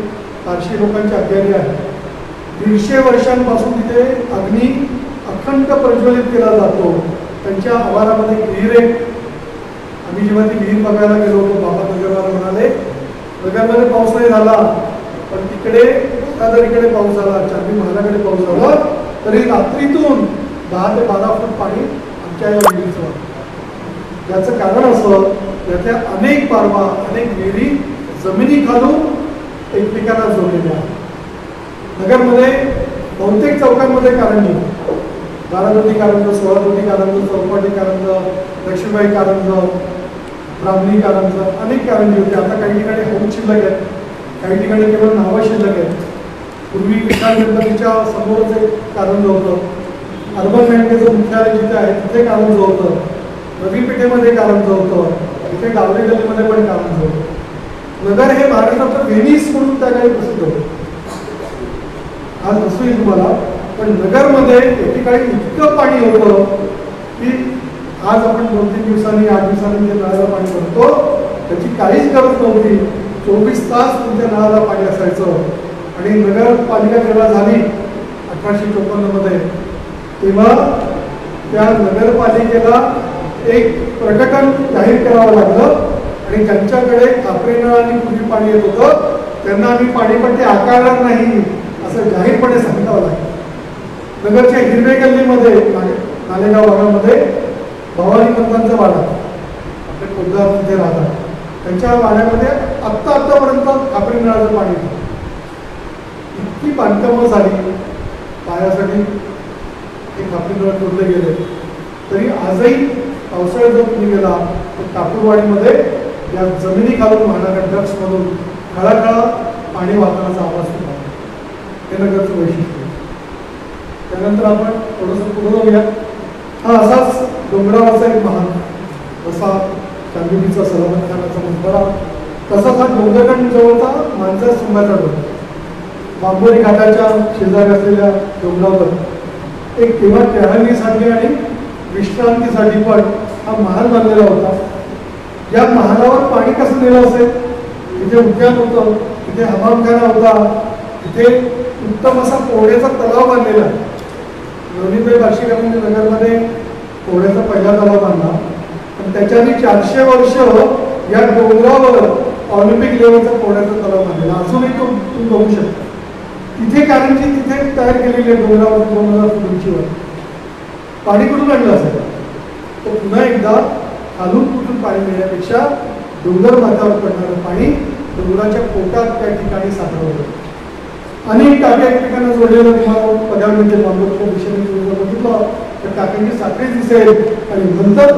फारशी लोकांची अग्यारी आहे. 150 वर्षांपासून तिथे अग्नी अखंड प्रज्वलित केला जातो. त्यांच्या आवारामध्ये विहीर आहे. आम्ही जेव्हा ती विहीर बघायला गेलो होतो बाबा नगरवाला म्हणाले नगरमध्ये पाऊस नाही झाला पण तिकडे इकडे पाऊस झाला, चांदी महालाकडे पाऊस झाला तरी रात्रीतून 10 ते 12 फूट पाणी आमच्या या विहिरीचं. याचं कारण असं यातल्या अनेक पारवा अनेक विहिरी जमिनी खालून एकमेकांना जोडलेल्या आहेत. नगरमध्ये बहुतेक चौकांमध्ये कारंजी, 12 जोडी कारंज, 16 जोडी कारंज, चौपाटी कारंज, लक्ष्मीबाई कारंज, ब्राह्मणी कारंज, अनेक कारंजी होते. आता काही ठिकाणी हौद शिल्लक आहेत, काही ठिकाणी केवळ नावं शिल्लक आहेत. पूर्वी विशाल गणपतीच्या समोरच एक कारंज होतं. अर्बन बँकेचं मुख्यालय जिथे आहे तिथे कारंज होतं. नवी पेठेमध्ये कारंज होतं. इथे डावले गल्लीमध्ये पण कारंज होतं. नगर हे महाराष्ट्राचं व्हेनिस म्हणून त्या काही प्रसिद्ध होतं. आज नसेल तुम्हाला, पण नगरमध्ये एकेकाळी इतकं पाणी होतं की आज आपण 2-3 दिवसांनी 8 दिवसांनी जे नळाला पाणी भरतो त्याची काहीच गरज नव्हती. 24 तास तुमच्या नळाला पाणी असायचं. आणि नगरपालिका जेव्हा झाली 1854 मध्ये, तेव्हा त्या नगरपालिकेला एक प्रकटन जाहीर करावं लागलं आणि ज्यांच्याकडे खापरी नळ आणि पूर्वी पाणी येत होतं त्यांना आम्ही पाणीपट्टी आकारणार नाही असं जाहीरपणे सांगावं लागलं. नगरच्या हिरवे गल्लीमध्ये नालेगाव भागामध्ये भवानी पंतांचा वाडा, आपले पोद्दार तिथे राहतात, त्यांच्या वाड्यामध्ये आत्तापर्यंत खापरी नळाचं पाणी येतं. इतकी बांधकामं झाली पायासाठी हे खापरी नळ जोडले गेले तरी आजही पावसाळ्यात जर तुम्ही गेला तर कापूरवाडीमध्ये या जमिनी खालून वाहणाऱ्या ड्रग्समधून खळाखळा पाणी वाहतानाचा आवाज होता. हे नगरचं वैशिष्ट्य. त्यानंतर आपण थोडंसं पुढे जाऊया. हा असाच डोंगरावरचा एक महाल, जसा चांदिनीचा सलामत खानाचा मकबरा, तसाच हा डोंगरगण जवळचा मांजर स्तंभाचा डोंगर. बांबोरी घाटाच्या शेजारी असलेल्या डोंगरावर एक तेव्हा टहलणीसाठी आणि विश्रांतीसाठी पण हा महाल बांधलेला होता. या महालावर पाणी कसं नेलं असेल? तिथे उद्यान होतं, तिथे हमामखाना होता, तिथे उत्तम असा पोहण्याचा तलाव बांधलेला. नवनीतभाई बार्शीकरांनी नगरमध्ये पोहण्याचा पहिला तलाव बांधला. पण त्याच्याआधी 400 वर्ष या डोंगरावर ऑलिम्पिक लेवलचा पोहण्याचा तलाव बांधलेला. अजूनही तो तुम्ही बघू शकता. तिथे कारंजी तिथे तयार केलेली आहे डोंगरावर 2000 फूट उंचीवर. पाणी कुठून आणलं असेल? तर पुन्हा एकदा खालून कुठून पाणी मिळण्यापेक्षा डोंगर माथ्यावर पडणारं पाणी डोंगराच्या पोटात त्या ठिकाणी साठवलं. अनेक टाक्या एकमेकांना जोडलेलं तुम्हाला पदार्थ बांबूच्या दिशेने तुम्ही बघितलं तर टाक्यांची साखळी दिसेल. आणि नंतर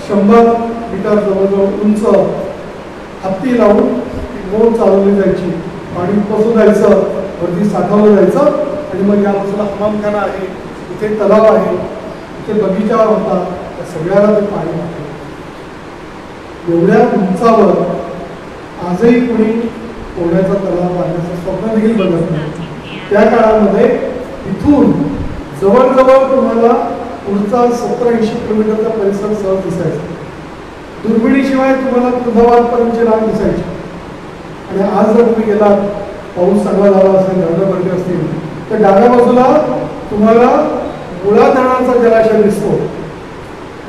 100 मीटर जवळजवळ उंच हत्ती लावून मोड चालवली जायची. पाणी उपसून जायचं, वरती साठवलं जायचं. आणि मग या बाजूला हमामखाना आहे, इथे तलाव आहे, इथे बगीचा होता. त्या सगळ्याला ते पाणी वाटतं. एवढ्या उंचावर आजही कोणी पोहण्याचा तलाव बांधण्याचं स्वप्न देखील बघत नाही. त्या काळामध्ये इथून जवळजवळ तुम्हाला पुढचा 17-80 किलोमीटरचा परिसर सहज दिसायचा. दुर्बिणीशिवाय तुम्हाला कुंभवाडपर्यंतचे राग दिसायचे. आणि आज जर तुम्ही गेलात, पाऊस चांगला झाला असेल, धरणं भरले असतील, तर डाव्या बाजूला तुम्हाला मुळा धरणाचा जलाशय दिसतो,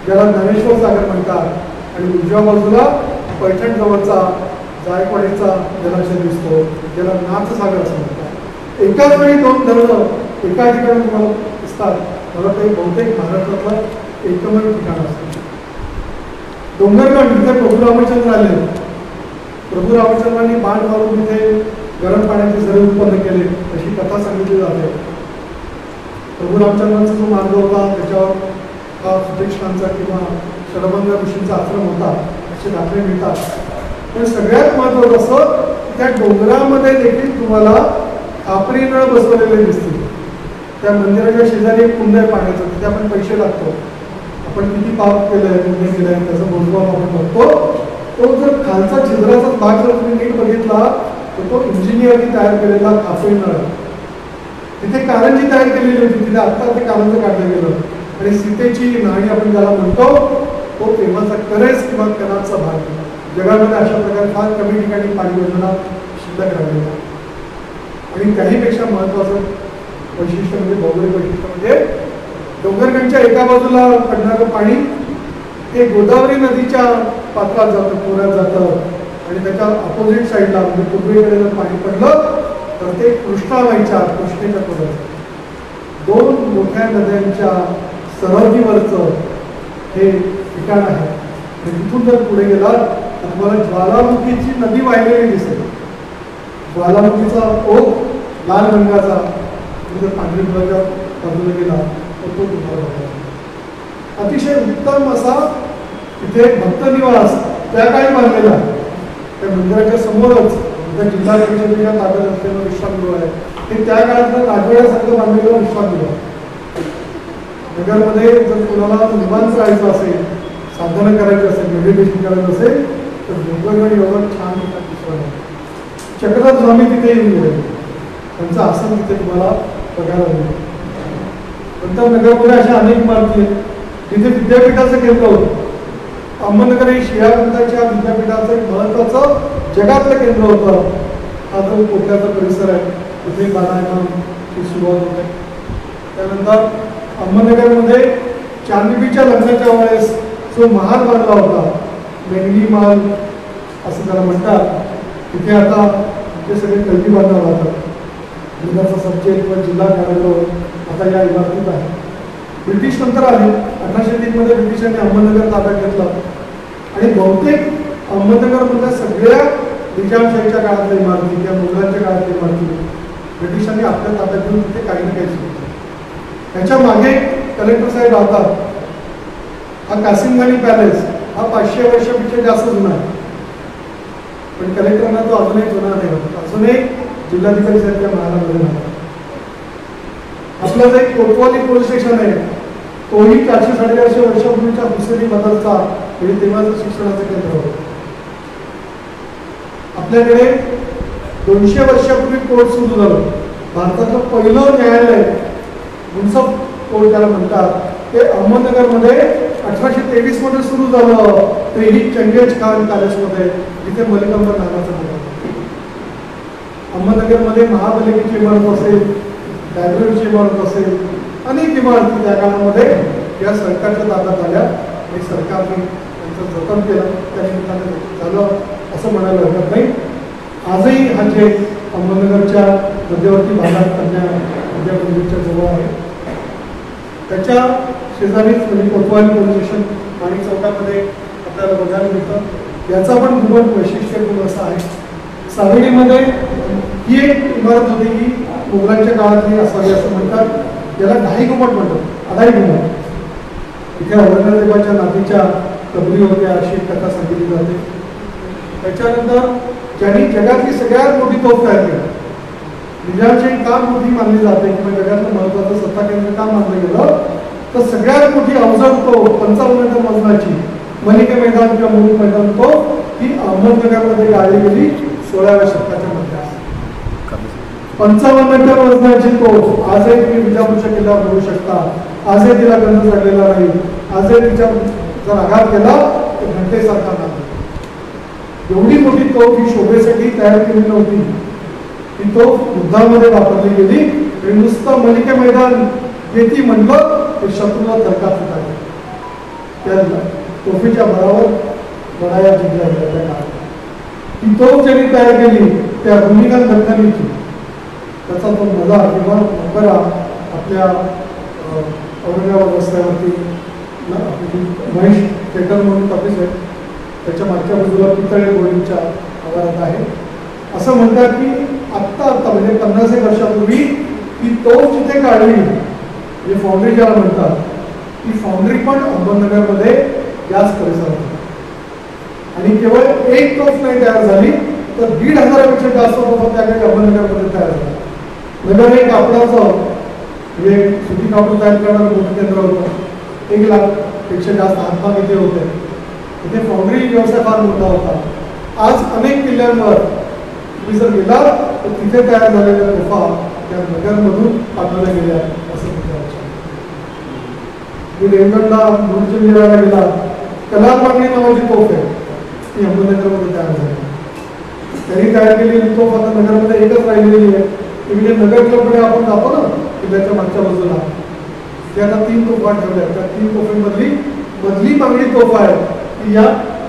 ज्याला ज्ञानेश्वर सागर म्हणतात. आणि उजव्या बाजूला पैठण जवळचा जायकवाडीचा जलाशय दिसतो, ज्याला नाथसागर असं म्हणतात. एकाच वेळी 2 धरणं एका ठिकाणी तुम्हाला दिसतात. मला ते बहुतेक महाराष्ट्रातलं एकमेव ठिकाण असतं. डोंगरगड तिथे प्रभू रामचंद्र आले. प्रभू रामचंद्रांनी बाण मारून तिथे गरम पाण्याचे झरे उत्पन्न केले अशी कथा सांगितली जाते. प्रभू रामचंद्रांचा जो मार्ग होता त्याच्यावर हा सुतीक्षणांचा किंवा षडभंग ऋषींचा आश्रम होता असे दाखले मिळतात. पण सगळ्यात महत्त्वाचं असं त्या डोंगरामध्ये देखील तुम्हाला खापरी नळ बसवलेले दिसतील. त्या मंदिराच्या शेजारी एक कुंड आहे पाण्याचं, तिथे आपण पैसे लागतो. आपण किती पाप केलंय, पुण्य केलंय त्याचा मोजमाप आपण बघतो. तो जर खालचा छिद्राचा भाग जर तुम्ही नीट बघितला तर तो इंजिनियरनी तयार केलेला खापरी नळ. तिथे कारंजी तयार केलेली होती, तिथे आत्ता ते कारंज काढलं गेलं. आणि सीतेची नाणी आपण ज्याला म्हणतो तो तेव्हाचा करेस किंवा कणाचा भाग. जगामध्ये अशा प्रकारे फार कमी ठिकाणी पाणी योजना शिल्लक राहिलेला. आणि त्याहीपेक्षा महत्त्वाचं वैशिष्ट्य म्हणजे भौगोलिक वैशिष्ट्य म्हणजे डोंगरगडच्या एका बाजूला पडणारं पाणी हे गोदावरी नदीच्या पात्रात जातं, खोऱ्यात जातं. आणि त्याच्या अपोजिट साईडला म्हणजे पूर्वेकडे जर पाणी पडलं तर ते कृष्णेच्या खोऱ्यात. 2 मोठ्या नद्यांच्या सरहद्दीवरचं हे ठिकाण आहे. तिथून जर पुढे गेला तर तुम्हाला ज्वालामुखीची नदी वाहिलेली दिसेल. ज्वालामुखीचा ओघ लाल रंगाचा जर पांढरी फुलाच्या बाजूला गेला तर तो तुम्हाला बघायला. अतिशय उत्तम असा तिथे भक्त निवास त्या काळी बांधलेला. त्या मंदिराच्या समोरच जिल्हा परिषदेच्या ताब्यात असलेलं विश्रामगृह आहे. ते त्या काळातलं राजवाड्यासारखं बांधलेलं विश्रामगृह. नगरमध्ये जर कोणाला निवांत राहायचं असेल, साधना करायची असेल, मेडिटेशन करायचं असेल तर वेगवेगळं एवढं छान दिसतं. चक्रनाथ स्वामी तिथे येऊन गेले. त्यांचं आसन तिथे तुम्हाला बघायला मिळेल. नंतर नगरमध्ये अशा अनेक इमारती आहेत जिथे विद्यापीठाचं केंद्र होतं. अहमदनगर हे शिळापंथाच्या विद्यापीठाचं एक महत्त्वाचं जगातलं केंद्र होतं. हा जो कोकणाचा परिसर आहे तिथे बांधकामाची सुरुवात होते. त्यानंतर अहमदनगरमध्ये चांदबीच्या लग्नाच्या वेळेस जो महाल बांधला होता, मेंगली महाल असं त्याला म्हणतात, तिथे आता ते सगळे कलगी बांधला जातात. जिल्ह्याचा सब्जेक्ट व जिल्हा कार्यालय आता या इमारतीत आहे. ब्रिटिश नंतर आले. 1803 मध्ये ब्रिटिशांनी अहमदनगर ताब्यात घेतलं आणि बहुतेक अहमदनगरमधल्या सगळ्या निजामशाहीच्या काळातल्या इमारती किंवा मुघलांच्या काळातल्या इमारती ब्रिटिशांनी आपल्या ताब्यात घेऊन तिथे काही ना काही सुरू केलं. ह्याच्या मागे कलेक्टर साहेब राहतात. हा कासिमखानी पॅलेस हा 500 वर्षापेक्षा जास्त जुना आहे. पण कलेक्टरांना तो अजूनही जुना नाही होता. अजूनही जिल्हाधिकारी साहेब त्या महालामध्ये राहतात. आपलं जे कोतवाली पोलीस स्टेशन आहे तोही 400-450 वर्षापूर्वीच्या हुसेनी मदरसा म्हणजे तेव्हाचं शिक्षणाचं केंद्र होतं. आपल्याकडे 200 वर्षापूर्वी कोर्ट सुरू झालं. भारतातलं पहिलं न्यायालय मुन्सफ कोर्ट त्याला म्हणतात ते अहमदनगरमध्ये 1823 मध्ये सुरू झालं. तेही चंगेज खान पॅलेसमध्ये जिथे मलिक अंबर नावाचं होतं. अहमदनगरमध्ये महापालिकेची इमारत असेल, लायब्ररीची इमारत असेल, अनेक इमारती त्या काळामध्ये या सरकारच्या ताब्यात आल्या आणि सरकारने त्यांचं जतन केलं. त्या निमित्ताने झालं असं म्हणायला हरकत नाही. आजही हा जे अहमदनगरच्या मध्यवर्ती भागात कन्या विद्या मंदिरच्या जवळ आहे त्याच्या शेजारीच म्हणजे कोतवाली पोलीस स्टेशन माणिक चौकामध्ये आपल्याला बघायला मिळतं. याचा पण खूपच वैशिष्ट्यपूर्ण असं आहे. सावेडीमध्ये ही एक इमारत होती की मुघलांच्या काळातली असावी असं म्हणतात. याला ढाई घुमट म्हणतात, अढाई घुमट. इथे औरंगजेबाच्या नातीच्या कबरी होत्या अशी कथा सांगितली जाते. त्याच्यानंतर ज्यांनी जगातली सगळ्यात मोठी तोफ तयार केली, निजामशाही का मोठी मानली जाते किंवा जगातलं महत्त्वाचं सत्ता केंद्र का मानलं गेलं तर सगळ्यात मोठी अवजड तोफ 55 वजनाची मलिके मैदान किंवा मुलुक मैदान तोफ ही अहमदनगरमध्ये गाळली गेली 16व्या शतकाच्या मध्ये. 55 वजनाची तोफ आजही तुम्ही विजापूरच्या किल्ल्यावर बघू शकता. आजही तिला गंध चढलेला नाही. आजही तिच्या जर आघात केला तर घंटेसारखा नाही. एवढी मोठी तोफ ही शोभेसाठी तयार केली नव्हती. ही तोफ युद्धामध्ये वापरली गेली. नुसतं मलिके मैदान येते म्हणलं ते शत्रूला थरकाप सुटायला. त्या तोफीच्या बळावर लढाया जिंकल्या गेल्या त्या काळात. ती तोफ ज्यांनी तयार केली त्या भूमिकांत दत्तानीची त्याचा तो मजार किंवा मकबरा आपल्या औरंगाबाद रस्त्यावरती महेश थिएटर म्हणून ऑफिस आहे त्याच्या मागच्या बाजूला पितळे गोळींच्या आवारात आहे. असं म्हणतात की आत्ता म्हणजे 50 वर्षापूर्वी ही तोफ जिथे काढली म्हणजे फाउंड्री ज्याला म्हणतात ती फाउंड्री पण अहमदनगरमध्ये याच परिसरात होती. आणि केवळ एक तोफ नाही तयार झाली तर 1,500पेक्षा जास्त तोफा त्याकडे अहमदनगरमध्ये तयार झाला. नगर हे कापडाचं म्हणजे सुती कापड तयार करणारं मोठं केंद्र होतं. 1 लाखपेक्षा जास्त हातभाग इथे होते. इथे फाउंड्री व्यवसाय फार मोठा होता. आज अनेक किल्ल्यांवर तुम्ही जर गेला तर तिथे तयार झालेल्या तोफा त्या नगरमधून पाठवल्या गेल्या असं विचारायचं. मी रेवगडला मुरुडला गेला कलाल मागणी नावाची तोफ आहे ती अहमदनगरमध्ये तयार झाली. त्यांनी तयार केलेली तोफ आता नगरमध्ये एकच राहिलेली आहे. म्हणजे नगर क्लबकडे आपण जातो ना किल्ल्याच्या मागच्या बाजूला ते आता 3 तोफा ठेवल्या. त्या 3 तोफांमधली मधली मागणी तोफ आहे ती या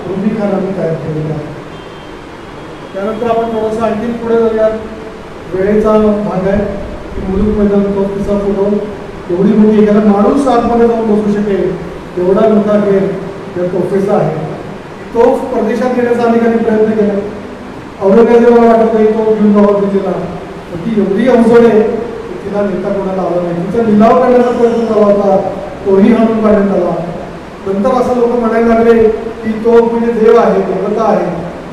रुबी खानाने तयार केलेली आहे. त्यानंतर आपण थोडंसं आणखी पुढे जाऊया. वेळेचा भाग आहे की मुलुक मैदान तोफ तिचा फोटो एवढी मोठी एखादा माणूस आतमध्ये जाऊन बसू शकेल एवढा मोठा गेम या तोफेचा आहे. तो परदेशात नेण्याचा अनेकांनी प्रयत्न केला. औरंगजेबाला वाटत नाही तो घेऊन जावा दिल्लीला, पण ती एवढी अवजड आहे की तिला नेता कोणाला आला नाही. तिचा निलाव करण्याचा प्रयत्न झाला होता, तोही हाणून पाडण्यात आला. नंतर असं लोक म्हणायला लागले की तो म्हणजे देव आहे, देवता आहे,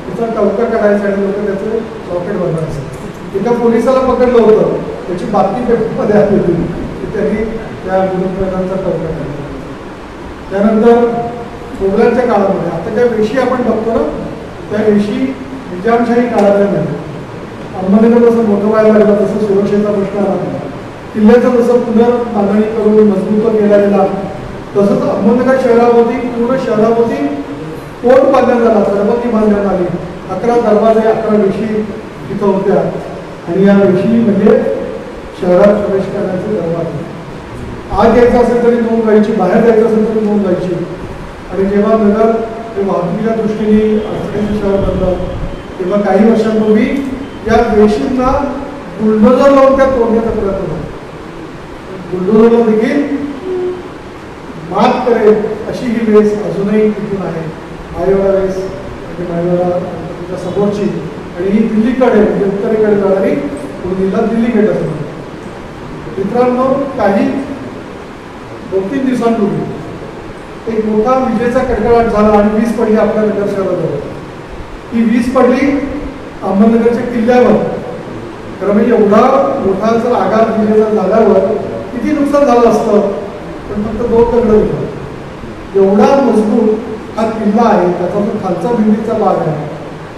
तिचा टवका काढायचा आणि लोक त्याचं रॉकेट बनवायचं. एका पोलिसाला पकडलं होतं, त्याची बातमी पेपरमध्ये आली होती की त्यांनी त्या गुरुप्रधानचा टवका काढला. त्यानंतर मोगलांच्या काळामध्ये आता ज्या वेशी आपण बघतो ना, त्या वेशी निजामशाही काळातल्या नाही. अहमदनगर जसं मोठं व्हायला लागलं तसं सुरक्षेचा प्रश्न आला, किल्ल्याचं जसं पुनर्बांधणी करून मजबूत केला गेला, तसंच अहमदनगर शहराभोवती पूर्ण शहराभोवती कोट बांधण्यात आला, सरबती बांधण्यात आली. 11 दरवाजे 11 वेशी तिथं होत्या आणि या वेशी म्हणजे शहरात प्रवेश करण्याचे दरवाजे. आत यायचं असेल तरी नोंद व्हायची, बाहेर जायचं असेल तरी नोंद व्हायची. आणि जेव्हा नगर हे वाहतुकीच्या दृष्टीने अडचणीचं शहर बनलं तेव्हा काही वर्षांपूर्वी या वेशींना बुलडोजर लावून त्या तोडण्याचा प्रयत्न झाला. बुलडोजरला देखील मात करेल अशी ही वेस अजूनही तिथून आहे. मायवाडा वेस म्हणजे मायवाडा समोरची आणि ही दिल्लीकडे म्हणजे उत्तरेकडे जाणारी पूर्वीला दिल्ली गेट असं. मित्रांनो, काही 2-3 दिवसांपूर्वी एक मोठा विजेचा कडकडाट झाला आणि वीज पडली आपल्या नगर शहराजवळ. ही वीज पडली अहमदनगरच्या किल्ल्यावर. खरं म्हणजे एवढा मोठा जर आघात विजेचा झाल्यावर किती नुकसान झालं असतं, पण फक्त 2 दगड दिलं. एवढा मजबूत हा किल्ला आहे, त्याचा जो खालचा भिंतीचा भाग आहे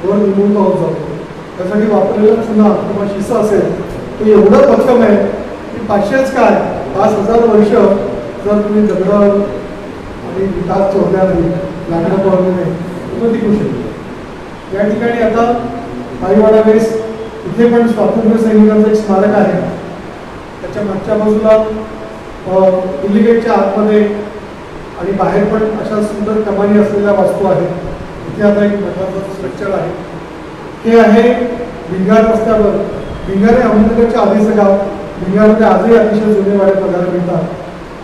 वर निघून होत जातो. त्यासाठी वापरलेला चुना किंवा शिसा असेल तो एवढं भक्कम आहे की 500च काय 5000 वर्ष जर तुम्ही दगड आणि विकास चोरल्या नाही, लाकडं पडले नाही तर टिकू शकतो. या ठिकाणी आता माईवाडा वेस इथे पण स्वातंत्र्य सैनिकांचं एक स्मारक आहे. त्याच्या मागच्या बाजूला दिल्ली गेटच्या आतमध्ये आणि बाहेर पण अशा सुंदर कमानी असलेल्या वास्तू आहेत. इथे आता एक महत्त्वाचं स्ट्रक्चर आहे. हे आहे भिंगार रस्त्यावर. भिंगार हे अहमदनगरच्या आधीचं गाव. भिंगारमध्ये आजही अतिशय जुने वाडे बघायला मिळतात.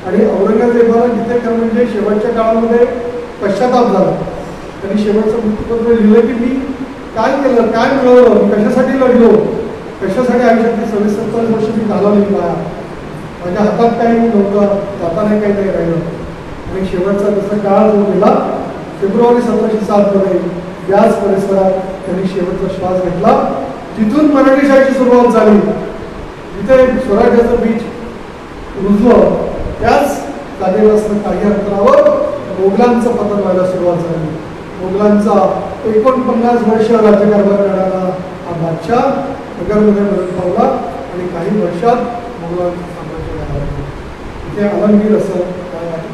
आणि औरंगजेबाला इथे खरं म्हणजे शेवटच्या काळामध्ये पश्चाताप झाला. त्यांनी शेवटचं मृत्यूपत्र लिहिलं की मी काय केलं, काय मिळवलं, मी कशासाठी लढलो, कशासाठी आयुष्यातली 26-27 वर्ष मी घालवली पाया, माझ्या हातात काही नव्हतं, जाताना काही नाही राहिलं. आणि शेवटचा जसा काळ जो गेला फेब्रुवारी 1707 याच परिसरात त्यांनी शेवटचा श्वास घेतला. तिथून मराठी शाळेची सुरुवात झाली. जिथे स्वराज्याचं बीज रुजलं त्याच जागेवर असणं काही अंतरावर मोगलांचं पतन व्हायला सुरुवात झाली. मोगलांचा 49 वर्ष राज्यकारभार करणारा हा बादशाह नगरमध्ये मरण पावला आणि काही वर्षात मोगलांचं साम्राज्य झालं. इथे आलमगीर असं काय आहे.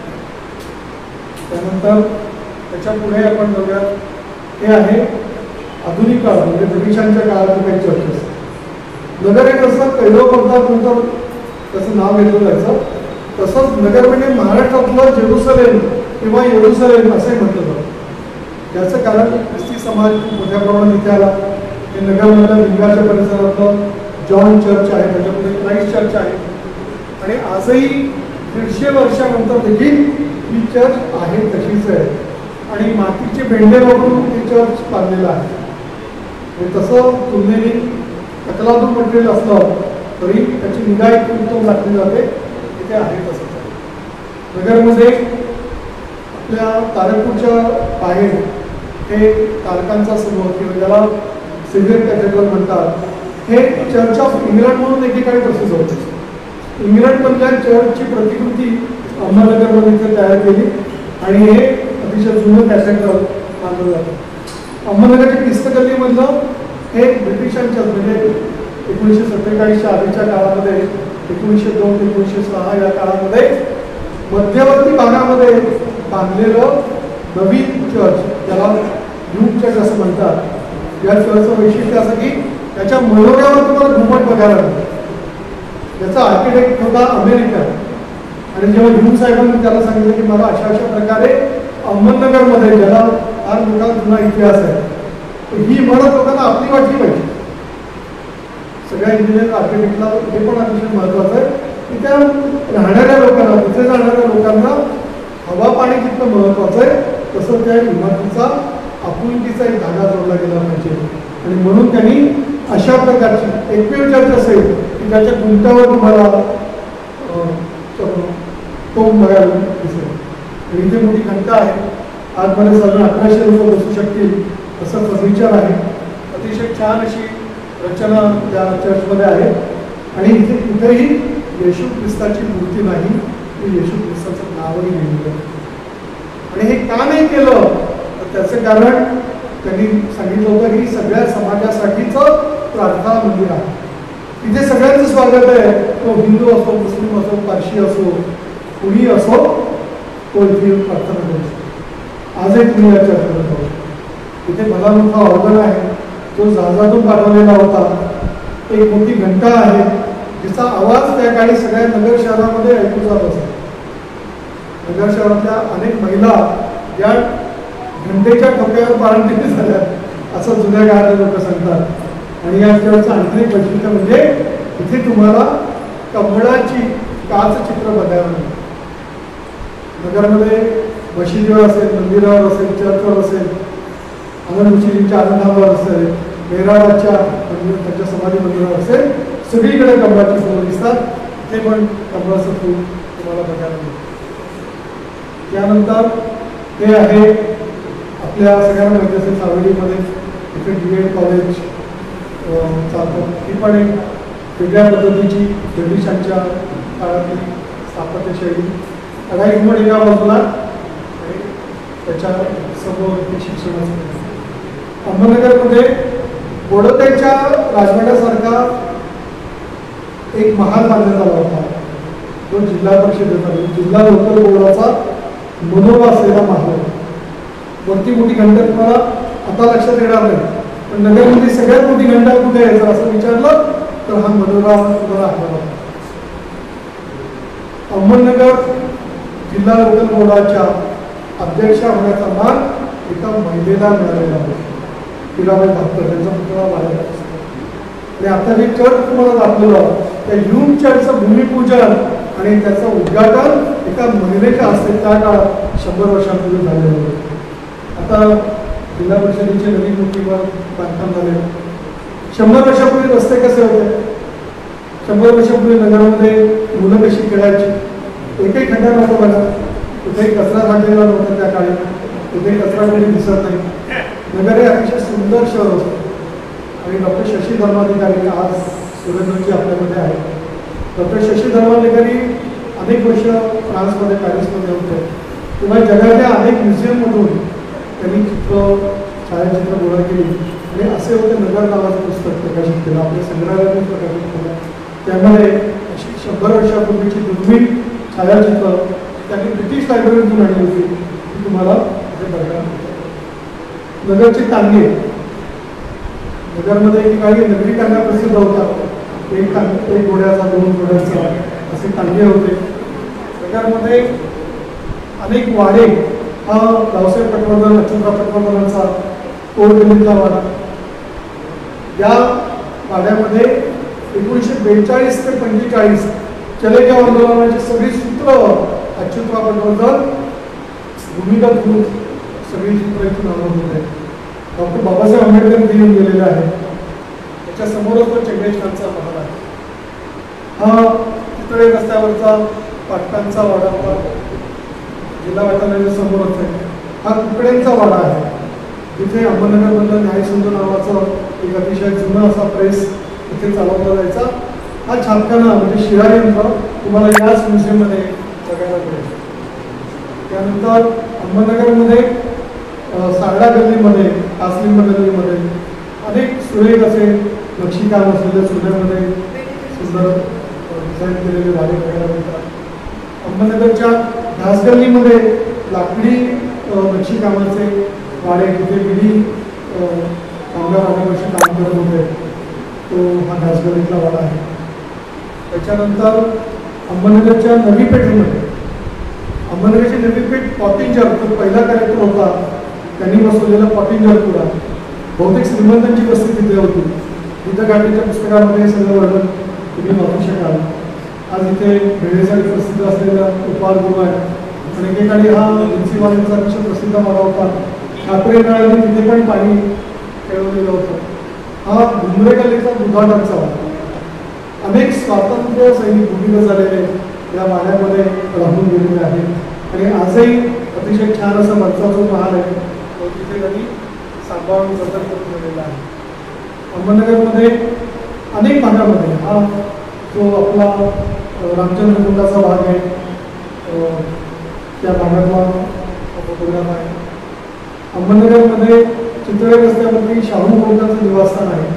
त्यानंतर त्याच्या पुढे आपण बघूया हे आहे आधुनिक काळ म्हणजे ब्रिटिशांच्या काळात काही चर्चेस. नगर हे कसं कैरो पद्धत नंतर त्याचं नाव घेतलं जायचं, तसंच नगर म्हणजे महाराष्ट्रातलं जेरुसलेम किंवा येरुसलेम असंही म्हटलं जातं. याचं कारण ख्रिस्ती समाज मोठ्या प्रमाणात इथे आला. हे नगरमधल्या भिंगारच्या परिसरातलं जॉन चर्च आहे, त्याच्यामध्ये क्राईस्ट चर्च आहे आणि आजही 150 वर्षानंतर देखील ही चर्च आहे तशीच आहे आणि मातीचे भेंडे वापरून हे चर्च बांधलेलं आहे. तसं तुलनेने कतलातून मटेरियल असलं तरी त्याची निगा इतकी उत्तम राखली जाते. इथे आहे तसंच आहे. नगरमध्ये आपल्या तारकपूरच्या बाहेर हे तारकांचा समूह किंवा ज्याला सिल्व्हर कॅथेड्रल म्हणतात, हे चर्च ऑफ इंग्लंड म्हणून एकेकाळी प्रसिद्ध होते. इंग्लंडमधल्या चर्चची प्रतिकृती अहमदनगरमध्ये इथे तयार केली आणि हे अतिशय जुनं कॅथेड्रल मानलं जातं. अहमदनगरच्या किस्त गल्लीमधलं हे ब्रिटिशांच्या म्हणजे 1947च्या आधीच्या काळामध्ये 1902 ते 1906 या काळामध्ये मध्यवर्ती भागामध्ये बांधलेलं नवीन चर्च, त्याला न्यू चर्च असं म्हणतात. या चर्चचं वैशिष्ट्य असं की त्याच्या मनोऱ्यावर तुम्हाला घुमट बघायला मिळतं. त्याचा आर्किटेक्ट होता अमेरिका आणि जेव्हा ह्यूम साहेबांनी त्याला सांगितलं की मला अशा अशा प्रकारे अहमदनगरमध्ये ज्याला फार मोठा जुना इतिहास आहे, ही इमारत लोकांना आपली वाटली पाहिजे. सगळ्या इंजिनियर आर्किटेक्टला हे पण अतिशय महत्त्वाचं आहे की त्या राहणाऱ्या लोकांना, तिथे जाणाऱ्या लोकांना हवा पाणी जितकं महत्त्वाचं आहे तसं त्या इमारतीचा आपुलकीचा एक धागा जोडला गेला पाहिजे. आणि म्हणून त्यांनी अशा प्रकारची एकमेव चर्च असेल की ज्याच्या गुंतावर तुम्हाला तो बघायला दिसेल. आणि इथे मोठी घंटा आहे. आतमध्ये साधारण 1800 लोक बसू शकतील असं फर्निचर आहे. अतिशय छान अशी रचना या चर्चमध्ये आहे. आणि इथे कुठेही येशू ख्रिस्ताची मूर्ती नाही, ती येशू ख्रिस्ताचं नावही लिहिलेलं आहे. आणि हे का नाही केलं तर त्याचं कारण त्यांनी सांगितलं होतं की सगळ्या समाजासाठीचं प्रार्थना मंदिर आहे. तिथे सगळ्यांचं स्वागत आहे. तो हिंदू असो, मुस्लिम असो, पारशी असो, कुणी असो, तो इथे प्रार्थना करू शकतो. आजही तुम्ही या चर्चेमध्ये पाहू शकतो. इथे भला मोठा ऑर्गन आहे जो जहाजातून पाठवलेला होता. एक मोठी घंटा आहे जिचा आवाज त्या काळी सगळ्या नगर शहरामध्ये ऐकू जात असतो. नगर शहरातल्या अनेक महिला या घंटेच्या ठोक्यावर पारंगती झाल्या असं जुन्या काळातले लोक सांगतात. आणि या चर्चचं आणखी एक वैशिष्ट्य म्हणजे इथे तुम्हाला कमळाची काच चित्र बघायला मिळेल. नगरमध्ये मशिदीवर असेल, मंदिरावर असेल, चर्चवर असेल, आनंद मुशीजींच्या आनंदावर असेल, मेहराबादच्या त्यांच्या समाधी मंदिरावर असेल, सगळीकडे कमळाची फुलं दिसतात. ते पण कमळाचं फूल तुम्हाला बघायला मिळेल. त्यानंतर हे आहे आपल्या सगळ्यांना माहिती असेल सावलीमध्ये इथे DED कॉलेज चालतं. ही पण एक वेगळ्या पद्धतीची ब्रिटिशांच्या काळातली स्थापत्यशैली. आघाडीमध्ये एका बाजूला आणि त्याच्या समोर शिक्षणाचं. अहमदनगरमध्ये बडोद्याच्या राजवाड्यासारखा एक महाल बांधण्यात आला होता जो जिल्हा परिषदेचा जिल्हा लोकल बोर्डाचा मनोबा असलेला महाल. वरती मोठी घंटा तुम्हाला आता लक्षात येणार नाही, पण नगरमध्ये सगळ्यात मोठी घंटा कुठे आहे जर असं विचारलं तर हा मनोबा तुम्हाला आठवला. अहमदनगर जिल्हा लोकल बोर्डाच्या अध्यक्षा होण्याचा मान एका महिलेला मिळालेला आहे. हिराबाई भापकर त्यांचा पुतळा वाढला. आणि आता जे चर्च तुम्हाला दाखवलं त्या ह्यूम चर्चचं भूमिपूजन आणि त्याचं उद्घाटन एका महिलेच्या हस्ते त्या काळात 100 वर्षांपूर्वी झालेलं होतं. आता जिल्हा परिषदेचे नवीन मोठीवर बांधकाम झाले. 100 वर्षापूर्वी रस्ते कसे होते? 100 वर्षापूर्वी नगरमध्ये मुलं कशी खेळायची? एकही खड्डा नव्हता बघा. कुठेही कचरा काढलेला नव्हता त्या काळी. कुठेही कचरा कोणी दिसत नाही. नगर हे अतिशय सुंदर शहर होतं. आणि डॉक्टर शशी धर्माधिकारी आज सुरेंद्रजी आपल्यामध्ये आहेत. डॉक्टर शशी धर्माधिकारी अनेक वर्ष फ्रान्समध्ये, पॅरिसमध्ये होते. तेव्हा जगाच्या अनेक म्युझियममधून त्यांनी छायाचित्र गोळा केली. आणि असे होते नगर नावाचं पुस्तक प्रकाशित केलं, आपल्या संग्रहालयातून प्रकाशित केलं. त्यामध्ये अशी 100 वर्षापूर्वीची दुर्मिळ छायाचित्र त्यांनी ब्रिटिश लायब्ररीतून आणली होती. ती तुम्हाला इथे बघायला मिळते. नगरचे टांगे. नगरमध्ये एकेकाळी नगरी टांगा प्रसिद्ध होता. एक घोड्याचा, 2 घोड्याचा असे टांगे होते. नगरमध्ये अनेक वाडे. हा रावसाहेब पटवर्धन, अच्युतराव पटवर्धनांचा तोडगल्लीतला वाडा. या वाड्यामध्ये 1942 ते 45 चले जाव आंदोलनाची सगळी सूत्र अच्युतराव पटवर्धन भूमिगत होऊन सगळी सूत्र इथून आणून होते. डॉक्टर बाबासाहेब आंबेडकर देऊन गेलेले आहे. त्याच्या समोरच तो चंगेशखानचा महाल आहे. हा चितळे रस्त्यावरचा पाटकांचा वाडा होता. जिल्हा वाटाण्याच्या समोरच आहे. हा कुकड्यांचा वाडा आहे. जिथे अहमदनगरमधलं न्यायसिंधू नावाचं एक अतिशय जुनं असा प्रेस इथे चालवला जायचा. हा छापखाना म्हणजे शिरायंत्र तुम्हाला याच म्युझियममध्ये बघायला मिळेल. त्यानंतर अहमदनगरमध्ये सारडा गल्लीमध्ये, कासलिंब गल्लीमध्ये अनेक सुरेख असे नक्षीकाम असलेल्या सोन्यामध्ये सुंदर डिझाईन केलेले वाडे बघायला मिळतात. अहमदनगरच्या घासगल्लीमध्ये लाकडी नक्षीकामाचे वाडे, तिथे विधी कामगार अनेक वर्षी काम करत होते. तो हा घासगल्लीतला वाडा आहे. त्याच्यानंतर अहमदनगरच्या नवी पेठेमध्ये, अहमदनगरची नवी पेठ पॉटिंजर तो पहिला कलेक्टर होता, त्यांनी बसवलेला पॉटिंजर पुरा. बहुतेक श्रीमंतांची वस्ती तिथे होती. बुद्ध घाटीच्या पुस्तकामध्ये सगळं वर्णन तुम्ही वाचू शकाल. आज इथे भेळेसाठी प्रसिद्ध असलेला उपहारगृह आहे. आणि एकेकाळी हा जिन्सीवाल्यांचा अतिशय प्रसिद्ध वाडा होता. ठाकरे नळाने तिथे पण पाणी खेळवलेलं होतं. हा घुमरे गल्लीचा दुधाटांचा होता. अनेक स्वातंत्र्य सैनिक भूमिका झालेले या वाड्यामध्ये राहून गेलेले आहेत आणि आजही अतिशय छान असं मनचा जो महाल आहे तो तिथे त्यांनी सांभाळून जतन करून गेलेला आहे. अहमदनगरमध्ये अनेक भागामध्ये हा जो आपला रामचंद्र कुंडाचा भाग आहे त्या भागातला फोटोग्राफ आहे. अहमदनगरमध्ये चितळे रस्त्यावरती शाहू बोडकाचं निवासस्थान आहे.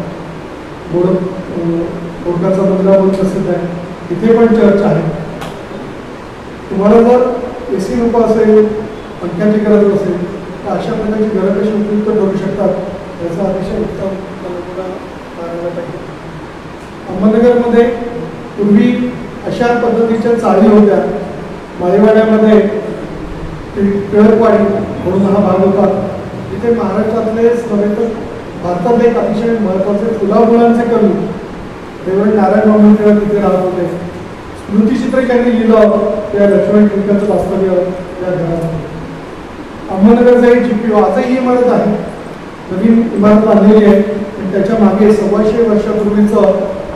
बोडकाचा बंगला म्हणून प्रसिद्ध आहे. तिथे पण चर्च आहे. तुम्हाला जर AC नको असेल, पंख्याची गरज असेल तर अशा प्रकारची घरं कशी उपयुक्त करू शकतात याचा अतिशय उत्तम कल्पना मानला पाहिजे. अहमदनगरमध्ये पूर्वी अशा पद्धतीच्या चाळी होत्या. माळीवाड्यामध्ये टिळकवाडी म्हणून हा भाग होता. तिथे महाराष्ट्रातलेच नव्हे तर भारतातले एक अतिशय महत्त्वाचे फुलाफुलांचे कवी रेव्हरंड नारायण मामू टिळक तिथे राहत होते. स्मृतिचित्र त्यांनी लिहिलं त्या लक्ष्मण टिळकांचं वास्तव्य या घरामध्ये. अहमदनगरचा एक GPO आजही ही इमारत आहे. नवीन इमारत बांधलेली आहे आणि त्याच्या मागे 125 वर्षापूर्वीचं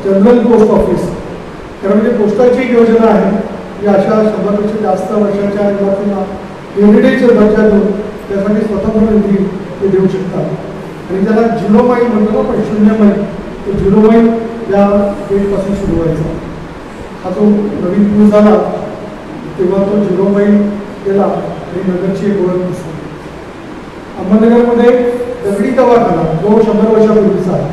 जनरल पोस्ट ऑफिस, कारण म्हणजे पोस्टाची एक योजना आहे की अशा 100पेक्षा जास्त वर्षाच्या इमारतींना हेरिटेज दर्जा देऊन त्यासाठी स्वतंत्र निधी ते देऊ शकतात आणि त्याला 0 माईल म्हणतो ना, पण 0 माईल तो 0 माईल या गेटपासून सुरू व्हायचा. हा जो नवीन पूल झाला तेव्हा तो 0 माईल गेला आणि नगरची एक ओळख दिसली. अहमदनगरमध्ये दगडी दवाखाना जो 100 वर्षापूर्वीचा आहे.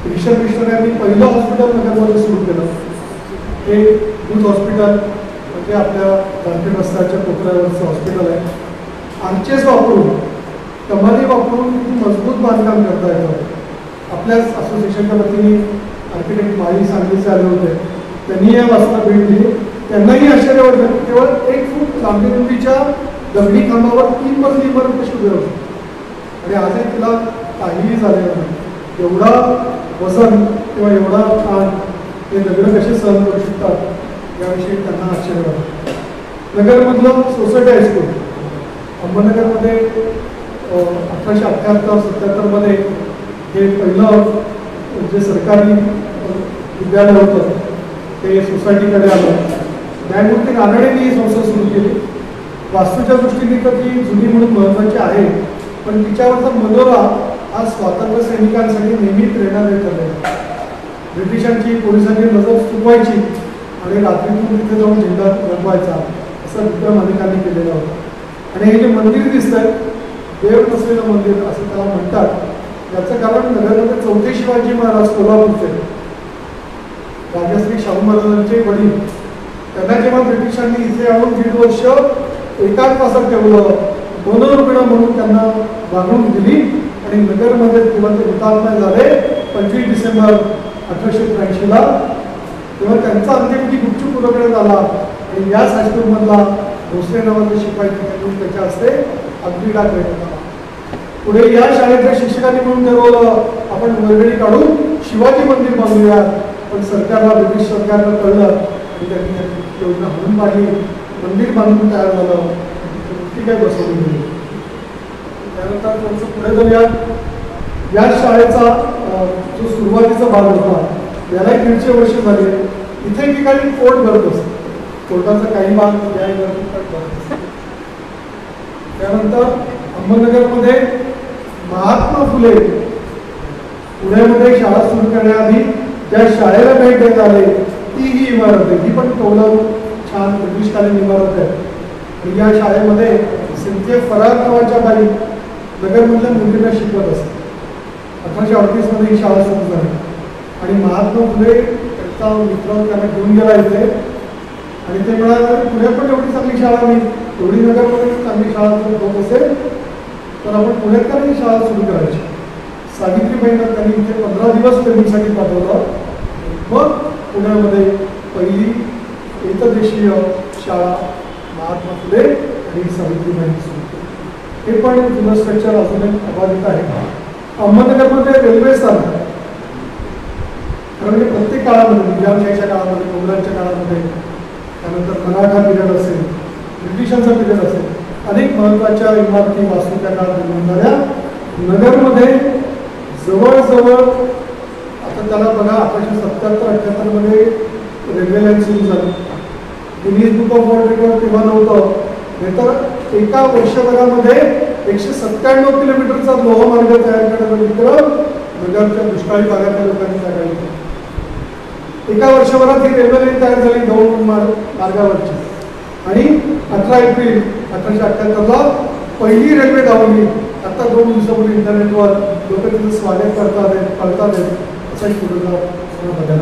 रिषभ कृष्ण यांनी पहिलं हॉस्पिटल नगरमध्ये सुरू केलं. हे दूध हॉस्पिटल म्हणजे आपल्या गांधी रस्त्याच्या कोपऱ्यावरचं हॉस्पिटल आहे. आर्चेस वापरून, कमानी वापरून मजबूत बांधकाम करता येतं. आपल्याच असोसिएशनच्या वतीने आर्किटेक्ट माळी सांगलीचे आले होते. त्यांनी या वास्तवाला भेट दिली. त्यांनाही आश्चर्य वाटलं की केवळ 1 फूट लांबी रुंदीच्या दगडी खांबावर 3 मजली इमारत कशी उभी राहू आणि आजही तिला काहीही झालेलं नाही. एवढा वजन किंवा एवढा ताण हे दगड कसे सहन करू शकतात याविषयी त्यांना आश्चर्य वाटतं. नगरमधलं सोसायटी हायस्कूल अहमदनगरमध्ये 1878-77 मध्ये हे पहिलं जे सरकारी विद्यालय होतं ते सोसायटीकडे आलं. न्यायमूर्ती रानडेंनी ही संस्था सुरू केली. वास्तूच्या दृष्टीने तर ती जुनी म्हणून महत्त्वाची आहे, पण तिच्यावरचा मनोरा हा स्वातंत्र्य सैनिकांसाठी नेहमी प्रेरणादायी ठरलेला. ब्रिटिशांची पोलिसांची नजर चुकवायची आणि रात्रीतून तिथे जाऊन झेंडा रंगवायचा असा विक्रम अनेकांनी केलेला होता. आणि हे जे मंदिर दिसतंय देव नसलेलं मंदिर असं त्याला म्हणतात. याचं कारण नगरमध्ये 4थे शिवाजी महाराज कोल्हापूरचे राजश्री शाहू महाराजांचे वडील, त्यांना जेव्हा ब्रिटिशांनी इथे आणून 1.5 वर्ष एकांतवासात ठेवलं, मनोरुग्ण म्हणून त्यांना वागणूक दिली आणि नगरमध्ये तेव्हा ते हुतात्मा झाले 25 डिसेंबर 1883ला. तेव्हा त्यांचा अंत्यविधी गुपचूप उरकण्यात आला आणि याच हायस्कूलमधला भोसले नावाचे शिपाई त्यांनी त्याच्या हस्ते अग्निदाह करण्यात आला. पुढे या शाळेच्या शिक्षकांनी म्हणून ठरवलं आपण वर्गणी काढून शिवाजी मंदिर बांधूया, पण सरकारला, ब्रिटिश सरकारला कळलं आणि त्यांनी योजना म्हणून पाहिली. मंदिर बांधून तयार झालं, ती काय बसवली गेली. त्यानंतर थोडंसं पुढे जाऊया. या शाळेचा जो सुरुवातीचा भाग होता यालाही 150 वर्ष झाले. इथे ठिकाणी कोर्ट भरत असतो. कोर्टाचा काही भाग भरत असतो. त्यानंतर अहमदनगरमध्ये महात्मा फुले पुण्यामध्ये शाळा सुरू करण्याआधी ज्या शाळेला भेट देण्यात आले ती ही इमारत आहे. ही पण टोलव छान ब्रिटिशकालीन इमारत आहे. आणि या शाळेमध्ये सिंथिया फरार नावाच्या बाई नगरमधल्या मुलींना शिकवत असतात. 1838 मध्ये ही शाळा सुरू झाली आणि महात्मा फुले त्यांचा मित्र त्यांना घेऊन गेला इथे आणि ते म्हणाले पुण्यात पण एवढी चांगली शाळा नाही, एवढी नगरमध्ये चांगली शाळा जर होत असेल तर आपण पुण्यात का ही शाळा सुरू करायची. सावित्रीबाईंना त्यांनी इथे 15 दिवस ट्रेनिंगसाठी पाठवलं. मग पुण्यामध्ये पहिली एकदेशीय शाळा महात्मा फुले आणि सावित्रीबाईंनी सुरू केली. हे पण जुनं स्ट्रक्चर अजून एक अबाधित आहे. अहमदनगरमध्ये रेल्वे स्थानक, कारण प्रत्येक काळामध्ये निजामशाहीच्या काळामध्ये, मोगलांच्या काळामध्ये, त्यानंतर मराठा पिरियड असेल, ब्रिटिशांचा पिरियड असेल, अनेक महत्त्वाच्या इमारती वास्तू त्या काळात निर्माण झाल्या. नगरमध्ये जवळजवळ आता त्याला बघा 1877-78 मध्ये रेल्वे लाईन सुरू झाली. Guinness book of world record तेव्हा नव्हतं, नाहीतर एका वर्षभरामध्ये 197 किलोमीटरचा लोहमार्ग तयार करण्याचं नगरच्या दुष्काळी भागातल्या लोकांनी सांगायचं. एका वर्षभरात ही रेल्वे लाईन तयार झाली दौंड मार्गावरची. आणि 18 एप्रिल 1878ला पहिली रेल्वे धावली. आता 2 दिवसापूर्वी इंटरनेटवर लोक तिचं स्वागत करतात कळतात असा एक फोटोग्राफ बघायला.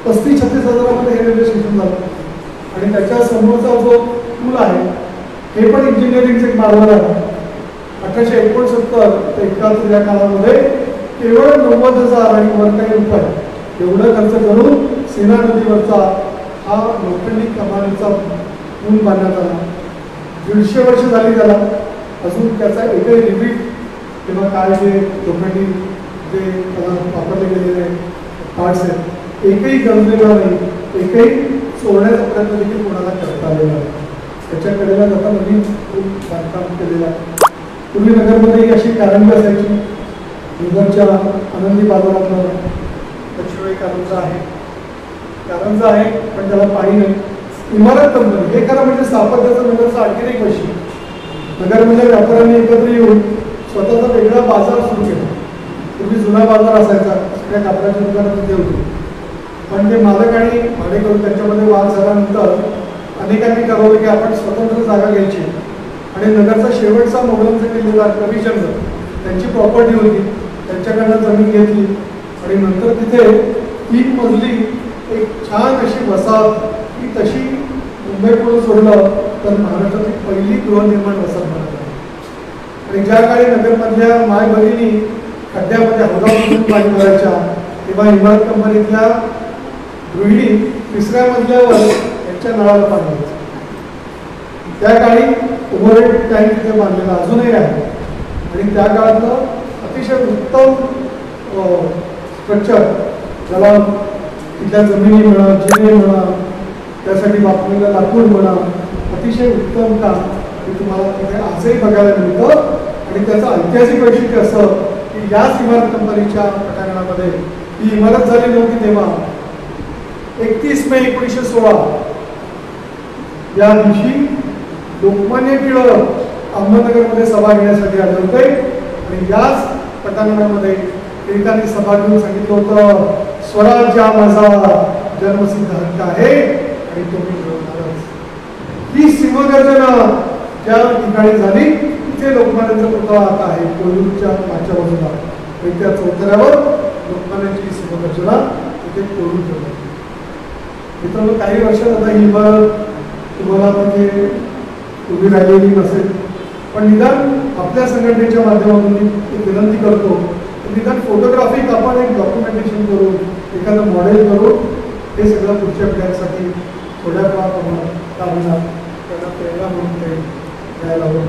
35-36 हजारामध्ये हे रेल्वे स्टेशन झालं. आणि त्याच्या समोरचा जो पूल आहे हे पण इंजिनिअरिंगचं एक मार्ग आहे. 1869 ते 71 या काळामध्ये केवळ 90,000 आणि वर काही रुपये एवढं खर्च करून सेना नदीवरचा हा लोखंडी कमानीचा पूल बांधण्यात आला. 150 वर्ष झाली त्याला. अजून त्याचा एकही रिपीट किंवा काय जे लोखंडी जे त्याला वापरले गेलेले पार्ट्स आहेत एकही गंजलेला नाही, एकही सोडण्याचा प्रयत्न देखील कोणाला करता आलेला नाही. त्याच्याकडेला आता नवीन खूप बांधकाम केलेलं आहे. पूर्वी नगरमध्ये अशी कारंजी असायची. नगरच्या आनंदी बाजारातलं दक्षिण कारंजा आहे पण त्याला पाणी नाही. इमारत कंपनी हे खरं म्हणजे स्थापत्याचं नगरचं आणखीन एक वैशिष्ट्य. नगरमध्ये व्यापाऱ्यांनी एकत्र येऊन स्वतःचा वेगळा बाजार सुरू केला. पूर्वी जुना बाजार असायचा, सगळ्या कापडाच्या दुकानात तिथे होते. पण ते मालक आणि भाडेकरू त्यांच्यामध्ये वाद झाल्यानंतर अनेकांनी ठरवलं की आपण स्वतंत्र जागा घ्यायची. आणि नगरचा शेवटचा मोगलांचा किल्लेदार कमिशनर त्यांची प्रॉपर्टी होती, त्यांच्याकडनं जमीन घेतली. आणि नंतर तिथे 3 मजली एक छान अशी वसाहत की तशी मुंबई पुढे सोडलं तर महाराष्ट्रातील पहिली गृहनिर्माण वसाहत बनवली. आणि ज्या काळी नगरमधल्या माय भगिनी खड्ड्यामध्ये हौदामधून पाणी भरायच्या तेव्हा इमारत कंपनीतल्या गृहिणी 3ऱ्या मजल्यावर यांच्या नळाला पाणी द्यायचं. त्या काळी ओव्हरहेड टँक तिथे बांधलेला अजूनही आहे. आणि त्या काळातलं अतिशय उत्तम स्ट्रक्चर ज्याला तिथल्या जमिनी म्हणा, जिने म्हणा, त्यासाठी वापरलेलं लाकूड म्हणा, अतिशय उत्तम काम हे तुम्हाला तिथे आजही बघायला मिळतं. आणि त्याचं ऐतिहासिक वैशिष्ट्य असं की याच इमारत कंपनीच्या पटांगणामध्ये ही इमारत झाली नव्हती तेव्हा 31 मे 1916 या दिवशी लोकमान्य टिळक अहमदनगरमध्ये सभा घेण्यासाठी आले होते. आणि याच पटांगणामध्ये टिळकांनी सभा घेऊन सांगितलं होतं स्वराज हा माझा जन्मसिद्ध हक्क आहे आणि तो मी मिळवणारच. ही सिंहगर्जना ज्या ठिकाणी झाली तिथे लोकमान्यांचा पुतळा आता आहे कोल्हापूरच्या मागच्या बाजूला. त्या चौथऱ्यावर लोकमान्यांची सिंहगर्जना तिथे कोरून ठेवली. मित्रांनो काही वर्षात आता ही इमारत तुम्हाला म्हणजे उभी राहिलेली नसेल, पण निदान आपल्या संघटनेच्या माध्यमातून मी एक विनंती करतो की निदान फोटोग्राफिक आपण एक डॉक्युमेंटेशन करून एखादं मॉडेल करून हे सगळं पुढच्या पिढ्यांसाठी थोड्याफार प्रमाणात त्यांना प्रेरणा म्हणून ते द्यायला हवं.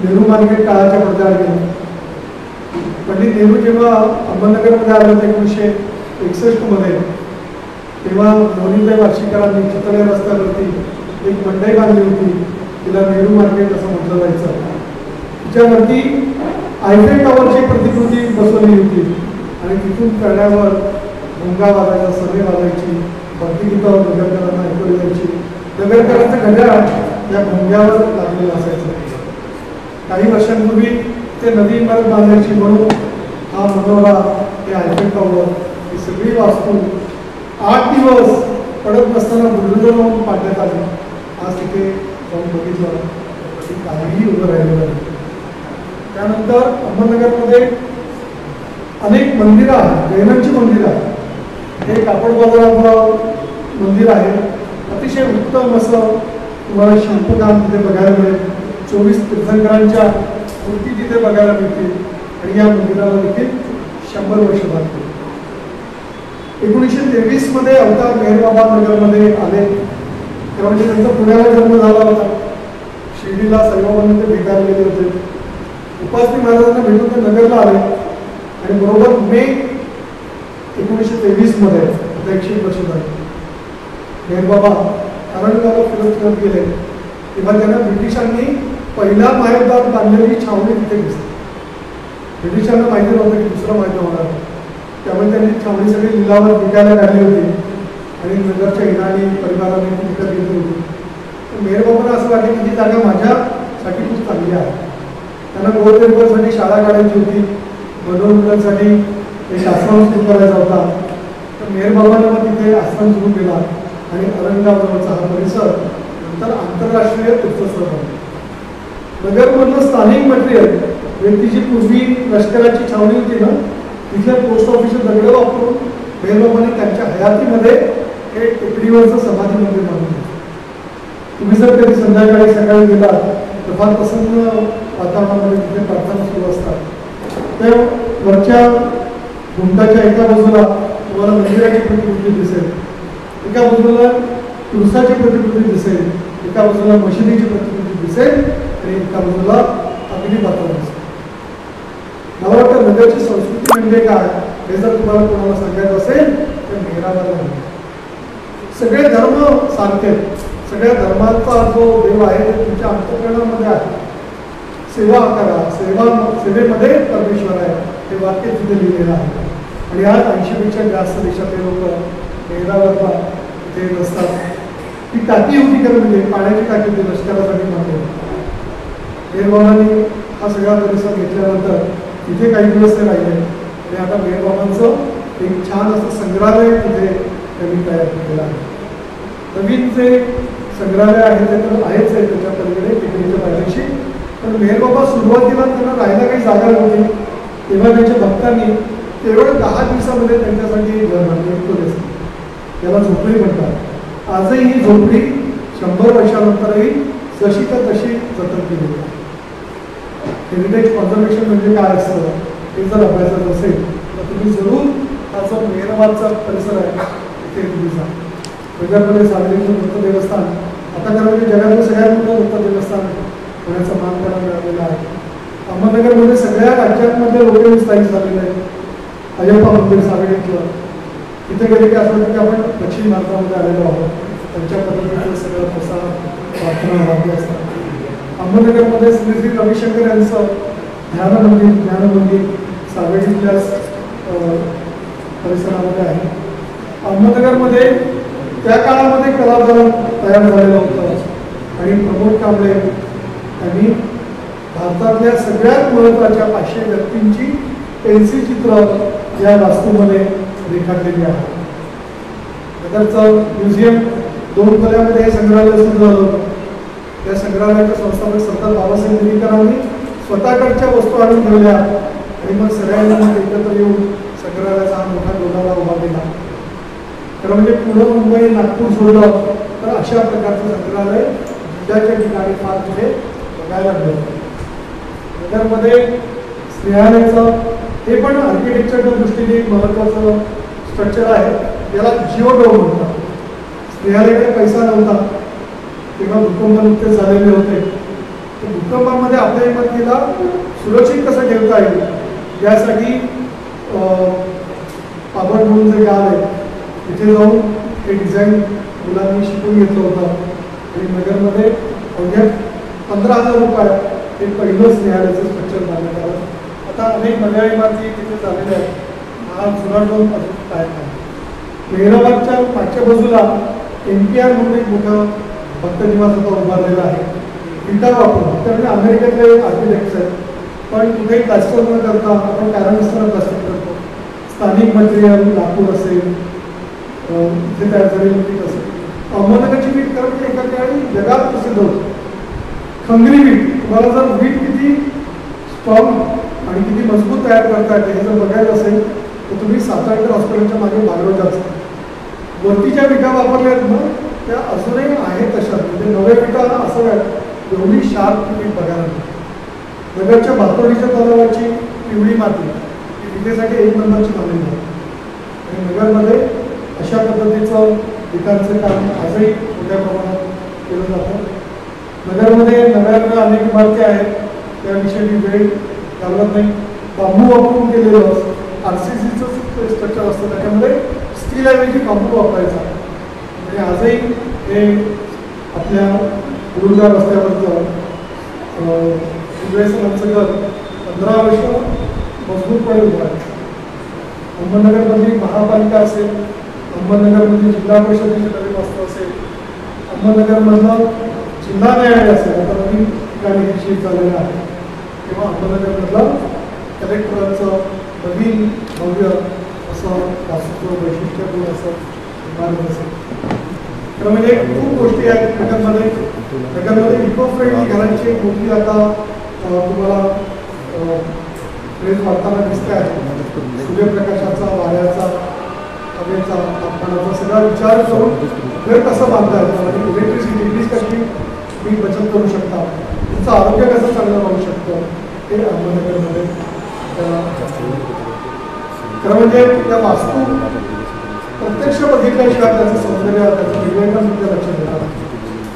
नेहरू मार्केट काळाच्या पडद्यावर गेलं. पंडित नेहरू जेव्हा अहमदनगरमध्ये आले होते 1961 मध्ये तेव्हा मोनीबाई वार्षिकरांनी चितळे रस्त्यावरती एक मंडई बांधली होती. तिला नेहरू मार्केट असं म्हटलं जायचं. तिच्यावरती आयफेल टॉवरची प्रतिकृती बसवली होती. आणि तिथून करण्यावर भोंगा वाजायचा, सभे वाजायची, भक्तिगीतावर नगरकरांना ऐकवली जायची. नगरकरांचं घड्याळ या भोंग्यावर लागलेलं असायचं. काही वर्षांपूर्वी ते नवी इमारत बांधायची म्हणून हा मनोरा, हे आयफेल टॉवर, ही सगळी वास्तू 8 दिवस पडत नसताना बुलडोझर लावून पाडण्यात आली. आज तिथे जाऊन बघितलं काहीही उभं राहिलेलं नाही. त्यानंतर अहमदनगरमध्ये अनेक मंदिरं आहेत, जैनांची मंदिरं आहेत. हे कापड बाजारातलं मंदिर आहे. अतिशय उत्तम असं तुम्हाला शिल्पकाम तिथे बघायला मिळेल. 24 तीर्थंकरांच्या मूर्ती तिथे बघायला मिळतील. आणि या मंदिराला देखील 100 वर्ष झाली. 1923 मध्ये अवतार मेहरबाबा नगरमध्ये आले तेव्हा म्हणजे त्यांचा पुण्याला जन्म झाला होता. शिर्डीला साईबाबांना ते भेटायला गेले होते. उपासनी महाराजांना भेटून ते नगरला आले. आणि बरोबर मे 1923 मध्ये 101 वर्ष झाली. मेहरबाबा कारंजाला फिरत गेले तेव्हा त्यांना ब्रिटिशांनी पहिल्या महायुद्धात बांधलेली छावणी तिथे दिसते. ब्रिटिशांना माहिती नव्हतं की दुसरं महायुद्ध होणार, त्यामुळे त्यांनी छावणी सगळी लिलावात विकायला काढली होती आणि नगरच्या इनानी परिवाराने ती विकत घेतली होती. मेहरबाबांना असं वाटलं की ही जागा माझ्यासाठी खूप चांगली आहे. त्यांना गोरगरिबांसाठी शाळा काढायची होती, मनोरंजनासाठी एक आश्रम सुरू करायचा होता. तर मेहरबाबांना मग तिथे आश्रम सुरू केला आणि औरंगाबादचा हा परिसर नंतर आंतरराष्ट्रीय तीर्थस्थळ बनला. नगरमधलं स्थानिक मटेरियल व्यक्ती जी पूर्वी लष्कराची छावणी होती ना, तिथल्या पोस्ट ऑफिसचे दगड वापरून मेहरबाबांनी त्यांच्या हयातीमध्ये हे टेकडीवरचं समाधी मंदिर बांधलं. तुम्ही जर कधी संध्याकाळी सकाळी गेलात तर फार प्रसन्न वातावरणामध्ये तिथे प्रार्थना सुरू असतात. त्या वरच्या घुमटाच्या एका बाजूला तुम्हाला मंदिराची प्रतिकृती दिसेल, एका बाजूला तुळसाची प्रतिकृती दिसेल, एका बाजूला मशिदीची प्रतिकृती दिसेल आणि एका बाजूला अग्निपात्र दिसेल. मला वाटतं नगरची संस्कृती म्हणजे काय हे जर तुम्हाला कोणाला सांगायचं असेल तर मेहराबादला सगळे धर्म सारखे, सगळ्या धर्माचा जो देव आहे ते तुमच्या अंतःकरणामध्ये आहे. सेवा करा, सेवेमध्ये परमेश्वर आहे हे वाक्य तिथे लिहिलेलं आहे. आणि आज 80पेक्षा जास्त देशातले लोक मेहराबादला इथे नसतात. ती टाकी होती खरं म्हणजे पाण्याची टाकी होती लष्करासाठी मागे. मेहरबाबांनी हा सगळा परिसर घेतल्यानंतर तिथे काही दिवस ते राहिले आणि आता मेहरबाबांचं एक छान असं संग्रहालय तिथे त्यांनी तयार केलेलं आहे. नवीन जे संग्रहालय आहे ते तर आहेच आहे त्याच्या पलीकडे टेकडीच्या पायथ्याशी. पण मेहरबाबा सुरुवातीला त्यांना राहायला काही जागा नव्हती, तेव्हा त्यांच्या भक्तांनी केवळ 10 दिवसामध्ये त्यांच्यासाठी घर बांधले. त्याला झोपडी म्हणतात. आजही ही झोपडी 100 वर्षानंतरही जशी तर तशी जतन केलेली आहे. हेरिटेज कॉन्झर्वेशन म्हणजे काय असतं हे जर अभ्यासात असेल तर तुम्ही जरूर हा जो मेहरबादचा परिसर आहे तिथे तुम्ही जा. नगरमध्ये सार्वजनिक दत्त देवस्थान आता खरं म्हणजे जगातलं सगळ्यात मोठं दत्त देवस्थान होण्याचा मान त्याला मिळालेला आहे. अहमदनगरमध्ये सगळ्या राज्यांमध्ये लोक स्थायिक झालेले आहेत. अयप्पा मंदिर सांगलीतलं तिथे गेले की असं वाटतं की आपण दक्षिण भारतामध्ये आलेलो आहोत. त्यांच्या पद्धतीचं सगळं प्रसार प्रार्थना वाद्य असतात. अहमदनगरमध्ये श्री श्री रविशंकर यांचं ज्ञानमंदिर सांगलीतल्या परिसरामध्ये आहे. अहमदनगरमध्ये त्या काळामध्ये कलाभवन तयार झालेलं होतं आणि प्रमोद कांबळे यांनी भारतातल्या सगळ्यात महत्त्वाच्या 500 व्यक्तींची पेन्सिल चित्र या वास्तूमध्ये रेखाटलेली आहे. नगरचं म्युझियम 2 खोल्यामध्ये हे संग्रहालय सुरू झालं होतं. त्या संग्रहालयाच्या संस्थापक सरदार बाबासाहेब निलकरांनी स्वतःकडच्या वस्तू आणून ठेवल्या आणि मग सगळ्यांना एकत्र येऊन संग्रहालयाचा हा मोठा डोलारा उभा केला. खरं म्हणजे पुणे, मुंबई, नागपूर सोडलं तर अशा प्रकारचं संग्रहालय जिल्ह्याच्या ठिकाणी फार तिथे बघायला मिळतं. नगरमध्ये स्नेहालयाचं हे पण आर्किटेक्चरच्या दृष्टीने एक महत्त्वाचं स्ट्रक्चर आहे. याला जिओडोम म्हणतात. स्नेहालयाकडे पैसा नव्हता तेव्हा भूकंप नुकतेच झालेले होते. तर भूकंपामध्ये आपल्या इमारतीला सुरक्षित कसं ठेवता येईल यासाठी पाबड म्हणून जे गाव आहे तिथे जाऊन हे डिझाईन मुलांनी शिकून घेतलं होतं आणि नगरमध्ये अवघ्या 15,000 रुपयात हे पहिलं स्नेहालयाचं स्ट्रक्चर बांधण्यात आलं. आता अनेक नव्या इमारती तिथे झालेल्या आहेत. हा जुना डोम अजून काय नाही. मेहराबादच्या मागच्या बाजूला NPR म्हणून एक मोठं भक्तनिवास आता उभारलेला आहे. विटा वापरून त्यामुळे अमेरिकेतले आर्किटेक्ट्स आहेत पण कुठेही प्लास्टर न करता आपण कारण असताना प्लास्टर करतो. स्थानिक मटेरियल लाकूड असेल, इथे तयार झालेलं पीठ असेल. अहमदनगरची वीट कारण की एका काळी जगात प्रसिद्ध होतं. खंगरी वीट, तुम्हाला जर वीट किती स्ट्रॉंग आणि किती मजबूत तयार करता येते हे जर बघायचं असेल तर तुम्ही सातारकर हॉस्पिटलच्या मागे भागवत असता. वरतीच्या विटा वापरल्या आहेत ना त्या अजूनही आहेत तशाच, म्हणजे नव्या विटा असं एवढी शार्प वीट बघायला मिळते. नगरच्या भातोडीच्या तलावाची पिवळी माती ही विटेसाठी 1 नंबरची मानली जाते आणि नगरमध्ये अशा पद्धतीचं विटांचं काम आजही मोठ्या प्रमाणात केलं जातं. नगरमध्ये नव्या अनेक इमारती आहेत त्याविषयी वेळ घालवत नाही. बांबू वापरून केलेलं RCCचं स्ट्रक्चर असतं त्याच्यामध्ये स्टीलऐवजी बांबू वापरायचा. म्हणजे आजही हे आपल्या गुरुगाव रस्त्यावरचं सरांचं घर 15 वर्ष मजबूतपणे उभं आहे. अहमदनगरमधली महापालिका असेल, अहमदनगरमधली जिल्हा परिषदेची नवीन वास्तव असेल, अहमदनगरमधलं जिल्हा न्यायालय असेल, आता नवीन ठिकाणी निश्चित झालेलं आहे, किंवा अहमदनगरमधलं कलेक्टरांचं नवीन भव्य असं वास्तव वैशिष्ट्यपूर्ण असं इमारत असेल. तर म्हणजे खूप गोष्टी आहेत नगरमध्ये इको फ्रेंडली घरांची एक मोठी आता तुम्हाला ट्रेन वाढताना दिसते आहे. सूर्यप्रकाशाचा, वाऱ्याचा, हवेचा, तापमानाचा सगळा विचार करून घर कसं बांधता येतं आणि इलेक्ट्रिसिटी कशी तुम्ही बचत करू शकता, तुमचं आरोग्य कसं चांगलं राहू शकतं हे अहमदनगरमध्ये खरं म्हणजे त्या वास्तू प्रत्यक्ष बघितल्याशिवाय त्याचं सौंदर्य, त्याचं वेगवेगळं सुद्धा लक्षात येतात.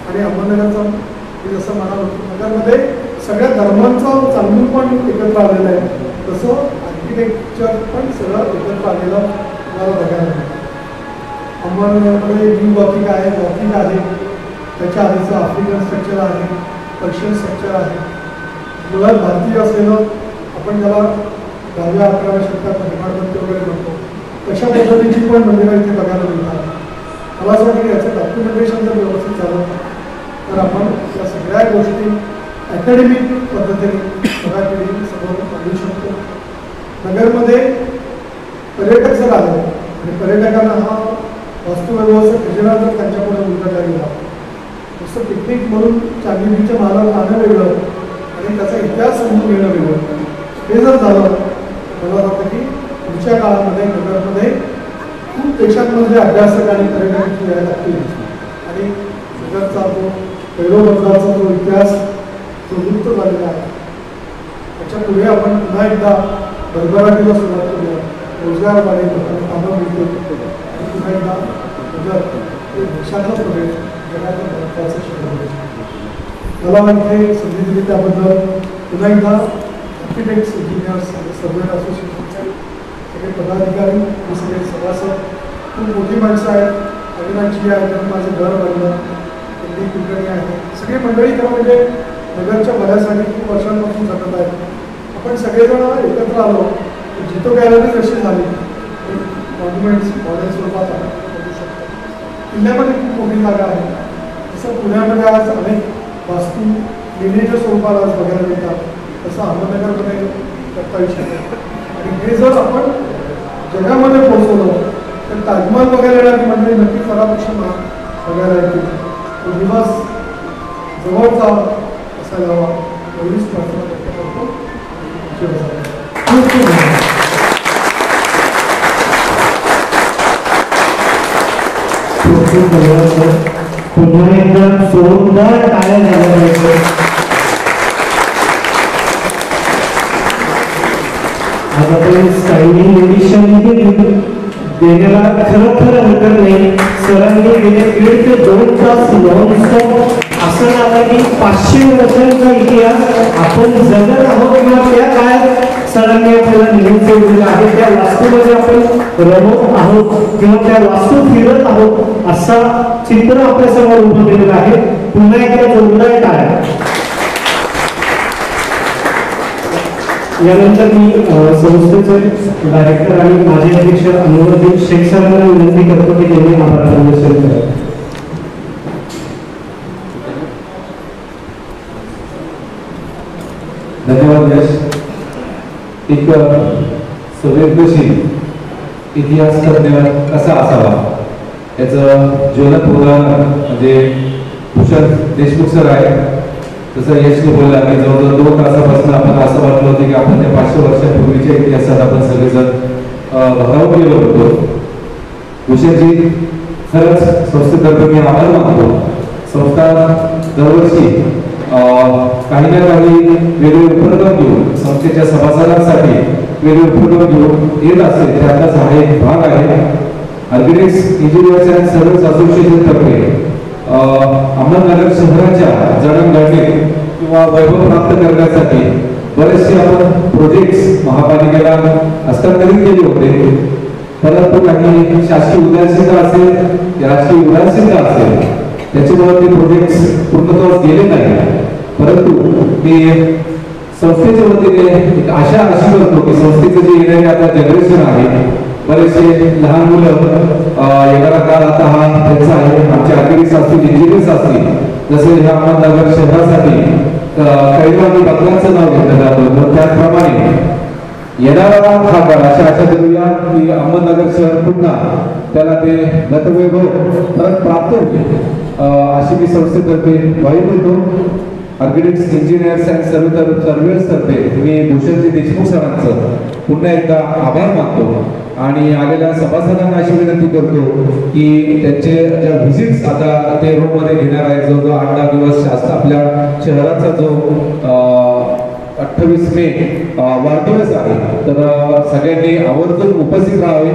आणि अहमदनगरचं मी जसं म्हणालो नगरमध्ये सगळ्या धर्मांचं चांगलं पण एकत्र आलेलं आहे, तसं आर्किटेक्चर पण सगळं एकत्र आलेलं तुम्हाला बघायला मिळतं. अहमदनगरमध्ये न्यू गॉथिक आहे, त्याच्या आधीचं आफ्रिकन स्ट्रक्चर आहे, पर्शियन स्ट्रक्चर आहे. मुळात भारतीय असलेलं आपण ज्याला 10व्या 11व्या शतकात निर्माणबद्ध वगैरे म्हणतो तशा पद्धतीची पण मंदिरं इथे बघायला मिळतात. मला असं वाटतं की याचं डॉक्युमेंटेशन जर व्यवस्थित झालं तर आपण या सगळ्या गोष्टी अकॅडमिक पद्धतीने सगळ्या पिढी समोर आणू शकतो. नगरमध्ये पर्यटक जर आले आणि पर्यटकांना हा वास्तुव्यवस्था खजिना जर त्यांच्यापुढे उलगडला गेला, नुसतं पिकनिक म्हणून चांगली बीचच्या महालात आणणं वेगळं आणि त्याचा इतिहास समजून घेणं वेगळं, हे जर झालं मला वाटतं की पुढच्या काळामध्ये नगरमध्ये खूप देशांमध्ये अभ्यासक आणि पर्यटक यायला लागतील आणि नगरचा जो पैरोबंदाचा जो इतिहास जो लुप्त झालेला आहे त्याच्या पुढे आपण पुन्हा एकदा भरभराटीला सुरुवात करूया. रोजगार वाढेल, कामं मिळतील आणि पुन्हा एकदा नगर हे देशाचा प्रवेश जगाचं महत्त्वाचं शहर आहे. मला इथे संधी दिली त्याबद्दल पुन्हा एकदा आर्किटेक्ट्स, इंजिनियर्स आणि सर्व्हेयर असोसिएशनचे सगळे पदाधिकारी, हे सगळे सभासद, खूप मोठी माणसं आहेत. अविनाशजी आहे, त्यांनी माझं घर बांधलं, त्यांनी कुलकर्णी आहे, सगळी मंडळी खरं म्हणजे नगरच्या भल्यासाठी खूप वर्षांपासून झटत आहेत. आपण सगळेजण एकत्र आलो, जितो गॅलरी कशी झाली मॉन्युमेंट्स मॉडेल स्वरूपात आपण बघू शकतो. किल्ल्यामध्ये खूप मोठी जागा आहे, तसं पुण्यामध्ये आज अनेक वास्तू मिनीच्या स्वरूपात आज बघायला मिळतात, तसं अहमदनगरमध्ये करता येऊ शकतो. आणि हे जर आपण जगामध्ये पोहोचवलं तर ताजमहल बघायला येणारी मंडळी नक्की फरापेक्षा बघायला येतील. तो दिवस जवळचा असायला हवा एवढीच प्रार्थना व्यक्त करतो. खूप खूप धन्यवाद. पुन्हा एकदा जोरदार टाळ्या झाल्या पाहिजे. आज आपण स्टँडिंग एडिशन देण्याला खरोखर हरकत नाही. सरांनी गेले 1.5 ते 2 तास नॉनस्टॉप असं झालं की 500 वर्षांचा इतिहास आपण जगत आहोत किंवा त्या काळात सरांनी आपल्याला निघून दिलेला आहे. त्या वास्तूमध्ये आपण रमत आहोत किंवा त्या वास्तू फिरत आहोत असा चित्र आपल्या समोर उभं केलेलं आहे. पुन्हा एकदा जोरदार टाळ्या. यानंतर मी संस्थेचे डायरेक्टर आणि माजी अध्यक्ष अनुरुद्दीन शेख सरांना विनंती करतो की त्यांनी आभार प्रदर्शन करावे. धन्यवाद यश. एक संवेदनशील इतिहास तज्ञ कसा असावा याचं ज्वलंत उदाहरण म्हणजे भूषण देशमुख सर आहे. तसं यशने बोलला की जवळजवळ 2 तासापासून आपण असं वाटलं होतं की आपण त्या 500 वर्षापूर्वीच्या इतिहासात आपण सगळेजण भारावून गेलो होतो. भूषणजी खरंच संस्थेतर्फे मी आभार मानतो. संस्था दरवर्षी काही ना काही वेगळे उपक्रम घेऊन संस्थेच्या सभासदांसाठी वेगळे उपक्रम घेऊन येत असते. त्यातलाच हा एक भाग आहे. आर्किटेक्ट्स, इंजिनियर्स अँड सर्व्हेयर्स असोसिएशन तर्फे अहमदनगर शहराच्या जडणघडणीत किंवा वैभव प्राप्त करण्यासाठी बरेचसे आपण प्रोजेक्ट्स महापालिकेला हस्तांतरित केले होते. परंतु काही शासकीय उदासीनता असेल, राजकीय उदासीनता असेल त्याच्यामुळे ते प्रोजेक्ट्स पूर्णत्वास गेले नाही. परंतु मी संस्थेच्या वतीने एक आशा अशी करतो की संस्थेचं जे येणारे आता जनरेशन आहे, बरेचसे लहान मुलं येणारा काळ आता हा त्यांचा आहे. आमचे आर्किटेक्ट्स असतील, इंजिनियर्स असतील, जसे ह्या अहमदनगर शहरासाठी काही आम्ही बदलांचं नाव घेतलं जातं, त्याचप्रमाणे येणारा हा काळ अशा आशा धरूया की अहमदनगर शहर पुन्हा त्याला ते गतवैभव परत प्राप्त होईल अशी मी संस्थेतर्फे ग्वाही देतो. आर्किटेक्ट्स, इंजिनियर्स अँड सर्वेअर्स तर्फे मी भूषणजी देशमुख सरांचं पुन्हा एकदा आभार मानतो आणि आलेल्या सभासदांना अशी विनंती करतो की त्यांचे ज्या व्हिजिट्स आता ते रोममध्ये घेणार आहे, जो 8-10 दिवस आपल्या शहराचा जो 28 मे वाढदिवस आहे, तर सगळ्यांनी आवर्जून उपस्थित राहावे.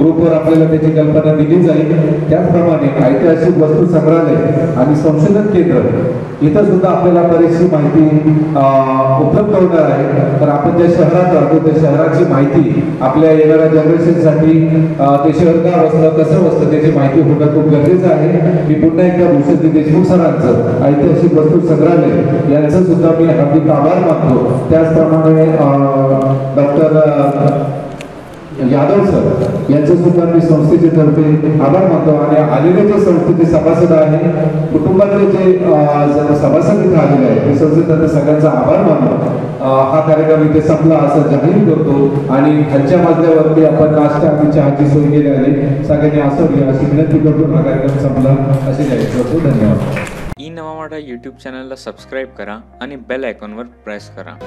ग्रुपवर आपल्याला त्याची कल्पना दिली जाईल. त्याचप्रमाणे ऐतिहासिक वस्तू संग्रहालय आणि संशोधन केंद्र इथं सुद्धा आपल्याला बरीचशी माहिती उपलब्ध होणार आहे. तर आपण ज्या शहरात राहतो त्या शहराची माहिती आपल्या येणाऱ्या जनरेशनसाठी ते शहर का वसलं, कसं वसलं, त्याची माहिती होणं खूप गरजेचं आहे. मी पुन्हा एकदा भूषणजी देशमुख सरांचं ऐतिहासिक वस्तू संग्रहालय यांचं सुद्धा मी हार्दिक आभार मानतो. त्याचप्रमाणे डॉक्टर यादव सर यांचं सुद्धा मी संस्थेचे तर्फे आभार मानतो आणि आलेले जे संस्थेचे सभासद आहे, कुटुंबातले जे सभासद इथे आलेले आहेत ते संस्थेतर्फे सगळ्यांचा आभार मानतो. हा कार्यक्रम इथे संपला असं जाहीर करतो आणि खालच्या मजल्यावरती आपण नाश्ता आणि चहाची सोय केली आहे. सगळ्यांनी असं घ्या अशी विनंती करतो. हा कार्यक्रम संपला असे जाहीर करतो. धन्यवाद. ई नवा मराठा यूट्यूब चॅनलला सबस्क्राईब करा आणि बेल आयकॉनवर प्रेस करा.